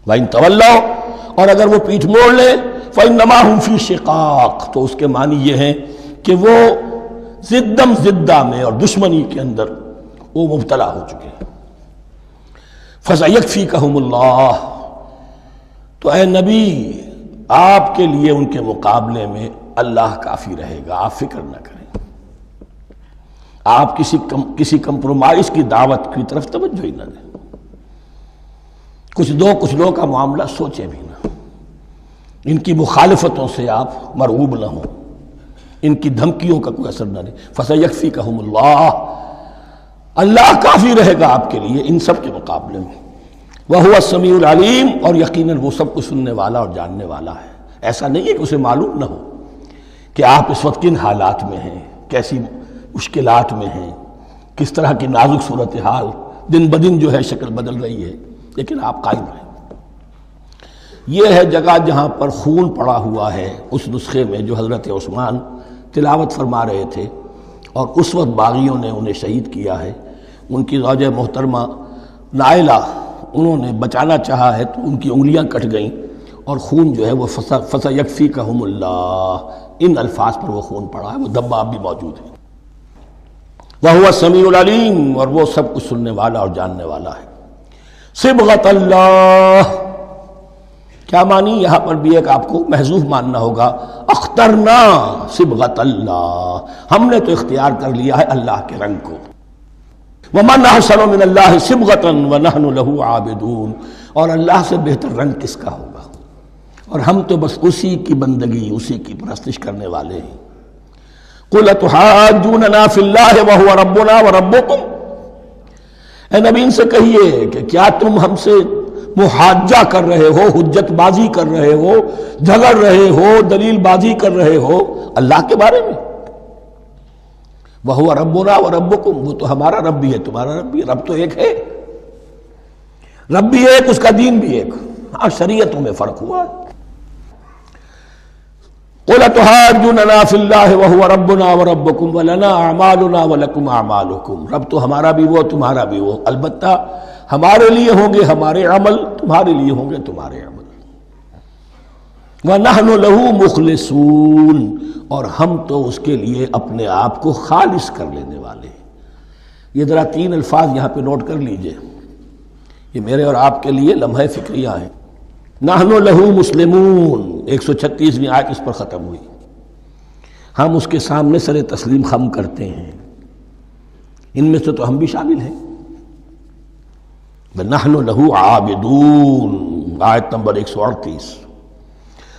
وَإِنْ تَوَلَّوْا، اور اگر وہ پیٹھ موڑ لیں، فَإِنَّمَا هُمْ فِي شِقَاقٍ، تو اس کے معنی یہ ہیں کہ وہ زدم زدہ میں اور دشمنی کے اندر وہ مبتلا ہو چکے ہیں. فَسَيَكْفِيكَهُمُ اللَّهُ، تو اے نبی آپ کے لیے ان کے مقابلے میں اللہ کافی رہے گا، آپ فکر نہ کریں. آپ کسی کمپرومائز کی دعوت کی طرف توجہ ہی نہ دیں. کچھ دو کا معاملہ سوچیں بھی نہ، ان کی مخالفتوں سے آپ مرعوب نہ ہوں، ان کی دھمکیوں کا کوئی اثر نہ دیں. فَسَيَكْفِيكَهُمُ اللَّهُ، اللہ کافی رہے گا آپ کے لیے ان سب کے مقابلے میں. وَهُوَ السَّمِيعُ الْعَلِيمُ، اور یقیناً وہ سب کچھ سننے والا اور جاننے والا ہے. ایسا نہیں ہے کہ اسے معلوم نہ ہو کہ آپ اس وقت کن حالات میں ہیں، کیسی مشکلات میں ہیں، کس طرح کی نازک صورتحال دن بدن جو ہے شکل بدل رہی ہے، لیکن آپ قائم رہیں. یہ ہے جگہ جہاں پر خون پڑا ہوا ہے، اس نسخے میں جو حضرت عثمان تلاوت فرما رہے تھے، اور اس وقت باغیوں نے انہیں شہید کیا ہے. ان کی زوجہ محترمہ نائلہ، انہوں نے بچانا چاہا ہے تو ان کی انگلیاں کٹ گئیں، اور خون جو ہے وہ فَسَيَكْفِيكَهُمُ اللَّهُ، ان الفاظ پر وہ خون پڑا ہے، وہ دھبا اب بھی موجود ہے. وَهُوَ السَّمِيعُ الْعَلِيمُ، اور وہ سب کچھ سننے والا اور جاننے والا ہے. صبغۃ اللہ، کیا معنی یہاں پر بھی ایک آپ کو محذوف ماننا ہوگا. اخترنا صبغۃ اللہ، ہم نے تو اختیار کر لیا ہے اللہ کے رنگ کو. وَمَنْ أَحْسَنُ مِنَ اللَّهِ صِبْغَةً وَنَحْنُ لَهُ عَابِدُونَ، اور اللہ سے بہتر رنگ کس کا ہوگا، اور ہم تو بس اسی کی بندگی، اسی کی پرستش کرنے والے ہیں. قُلْ أَتُحَاجُّونَنَا فِي اللَّهِ وَهُوَ رَبُّنَا وَرَبُّكُمْ، اے نبی ان سے کہیے کہ کیا تم ہم سے محاجہ کر رہے ہو، حجت بازی کر رہے ہو، جھگڑ رہے ہو، دلیل بازی کر رہے ہو اللہ کے بارے میں. وَهُوَ رَبُّنَا وَرَبُّكُمْ، وہ تو ہمارا رب بھی ہے تمہارا رب بھی ہے. رب تو ایک ہے، رب بھی ایک، اس کا دین بھی ایک. ہاں شریعتوں میں فرق ہوا ہے. قُلْ أَتُحَاجُّونَنَا فِي اللَّهِ وَهُوَ رَبُّنَا وَرَبُّكُمْ وَلَنَا أَعْمَالُنَا وَلَكُمْ أَعْمَالُكُمْ، رب تو ہمارا بھی وہ تمہارا بھی وہ، البتہ ہمارے لیے ہوں گے ہمارے عمل، تمہارے لیے ہوں گے تمہارے عمل. وَنَحْنُ لَهُ مُخْلِصُونَ، اور ہم تو اس کے لیے اپنے آپ کو خالص کر لینے والے ہیں. یہ ذرا 3 الفاظ یہاں پہ نوٹ کر لیجئے، یہ میرے اور آپ کے لیے لمحہ فکریہ ہیں. نحن لہو مسلمون، 136ویں آیت اس پر ختم ہوئی. ہم اس کے سامنے سر تسلیم خم کرتے ہیں، ان میں سے تو ہم بھی شامل ہیں. نحن لہو عابدون، آیت نمبر 138،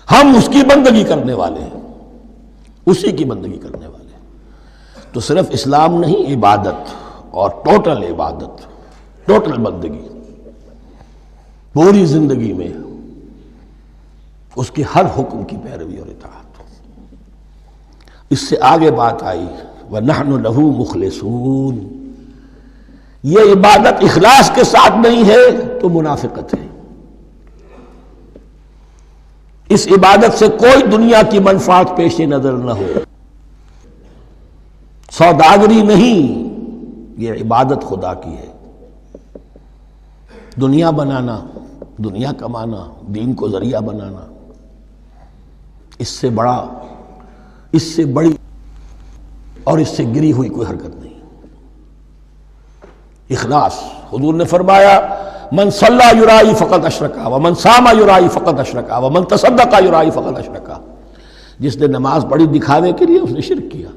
ہم اس کی بندگی کرنے والے ہیں، اسی کی بندگی کرنے والے ہیں. تو صرف اسلام نہیں، عبادت اور ٹوٹل عبادت، ٹوٹل بندگی، پوری زندگی میں اس کے ہر حکم کی پیروی اور اطاعت. اس سے آگے بات آئی وَنَحْنُ لَهُ مُخْلِصُونَ. یہ عبادت اخلاص کے ساتھ نہیں ہے تو منافقت ہے. اس عبادت سے کوئی دنیا کی منفعت پیش نظر نہ ہو، سوداگری نہیں، یہ عبادت خدا کی ہے. دنیا بنانا، دنیا کمانا، دین کو ذریعہ بنانا، اس سے بڑا، اس سے بڑی اور اس سے گری ہوئی کوئی حرکت نہیں. اخلاص، حضور نے فرمایا من صلی یرائی فقط اشرکا ومن صام یرائی فقط اشرکا ومن تصدق یرائی فقط اشرکا. جس نے نماز پڑھی دکھاوے کے لیے اس نے شرک کیا،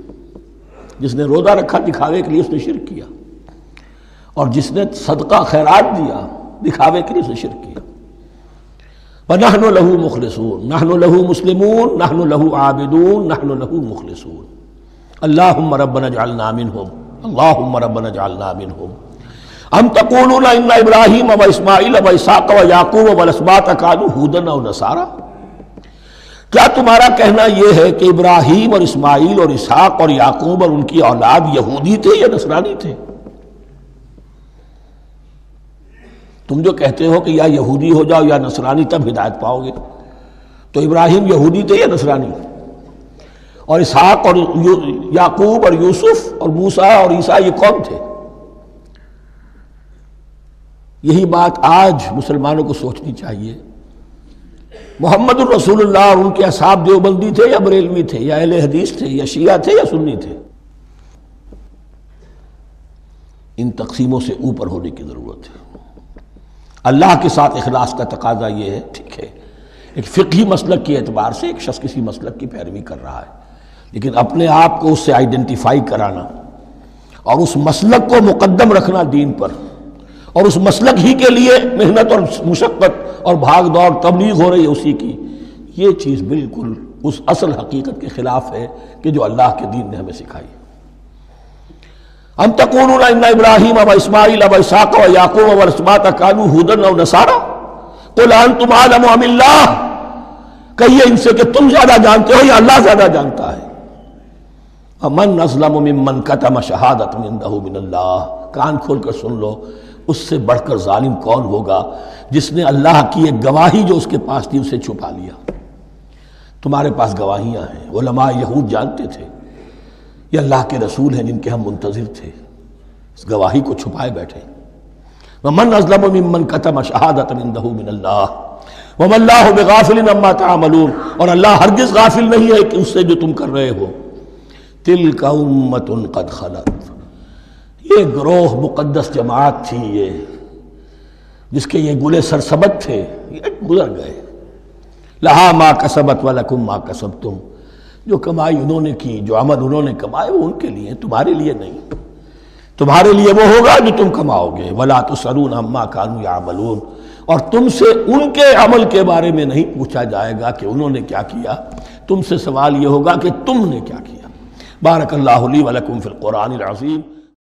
جس نے روزہ رکھا دکھاوے کے لیے اس نے شرک کیا، اور جس نے صدقہ خیرات دیا دکھاوے کے لیے اس نے شرک کیا. وَنَحْنُ لَهُ مُخْلِصُونَ، نحن لہو مسلمون، نحن لہو عابدون، نحن لہو مخلصون. اللہم ربنا اجعلنا منہم اللہم ربنا اجعلنا منہم ام تقولون ان ابراہیم و اسماعیل و اسحاق و یعقوب والاسباط کانوا ھودا او نصارا، کیا تمہارا کہنا یہ ہے کہ ابراہیم اور اسماعیل اور اسحاق اور یعقوب اور ان کی اولاد یہودی تھے یا نصرانی تھے؟ تم جو کہتے ہو کہ یا یہودی ہو جاؤ یا نصرانی تب ہدایت پاؤ گے، تو ابراہیم یہودی تھے یا نصرانی؟ اور اسحاق اور یعقوب اور یوسف اور موسیٰ اور عیسیٰ یہ کون تھے؟ یہی بات آج مسلمانوں کو سوچنی چاہیے۔ محمد الرسول اللہ اور ان کے اصحاب دیوبندی تھے یا بریلوی تھے یا اہل حدیث تھے یا شیعہ تھے یا سنی تھے؟ ان تقسیموں سے اوپر ہونے کی ضرورت ہے۔ اللہ کے ساتھ اخلاص کا تقاضا یہ ہے، ٹھیک ہے ایک فقہی مسلک کے اعتبار سے ایک شخص کسی مسلک کی پیروی کر رہا ہے، لیکن اپنے آپ کو اس سے آئیڈینٹیفائی کرانا اور اس مسلک کو مقدم رکھنا دین پر، اور اس مسلک ہی کے لیے محنت اور مشقت اور بھاگ دوڑ تبلیغ ہو رہی ہے اسی کی، یہ چیز بالکل اس اصل حقیقت کے خلاف ہے کہ جو اللہ کے دین نے ہمیں سکھائی ہے۔ ام تقولون ان ابراہیم و اسماعیل و اسحاق و یعقوب والاسباط کانوا ھودا او نصارا قل انتم اعلم ام اللہ، کہیے ان سے کہ تم زیادہ جانتے ہو یا اللہ زیادہ جانتا ہے۔ ومن اظلم ممن کتم شہادۃ عنده من اللہ، کان کھول کر سن لو، اس سے بڑھ کر ظالم کون ہوگا جس نے اللہ کی ایک گواہی جو اس کے پاس تھی اسے چھپا لیا۔ تمہارے پاس گواہیاں ہیں، علماء یہود جانتے تھے یہ اللہ کے رسول ہیں جن کے ہم منتظر تھے، اس گواہی کو چھپائے بیٹھے۔ ومن اظلم ممن کتم شہادۃ عنده من اللہ وما اللہ بغافل عما تعملون، اور اللہ ہرگز غافل نہیں ہے کہ اس سے جو تم کر رہے ہو۔ تلک امۃ قد خلت، یہ گروہ مقدس جماعت تھی یہ جس کے یہ گلے سرسبد تھے، یہ گزر گئے۔ لہا ما کسبت ولکم ما کسبتم، جو کمائی انہوں نے کی، جو عمل انہوں نے کمائے وہ ان کے لیے، تمہارے لیے نہیں۔ تمہارے لیے وہ ہوگا جو تم کماؤ گے۔ ولا تسألون عما كانوا يعملون، اور تم سے ان کے عمل کے بارے میں نہیں پوچھا جائے گا کہ انہوں نے کیا کیا، تم سے سوال یہ ہوگا کہ تم نے کیا کیا۔ بارک اللہ لی ولکم فی القرآن العظیم۔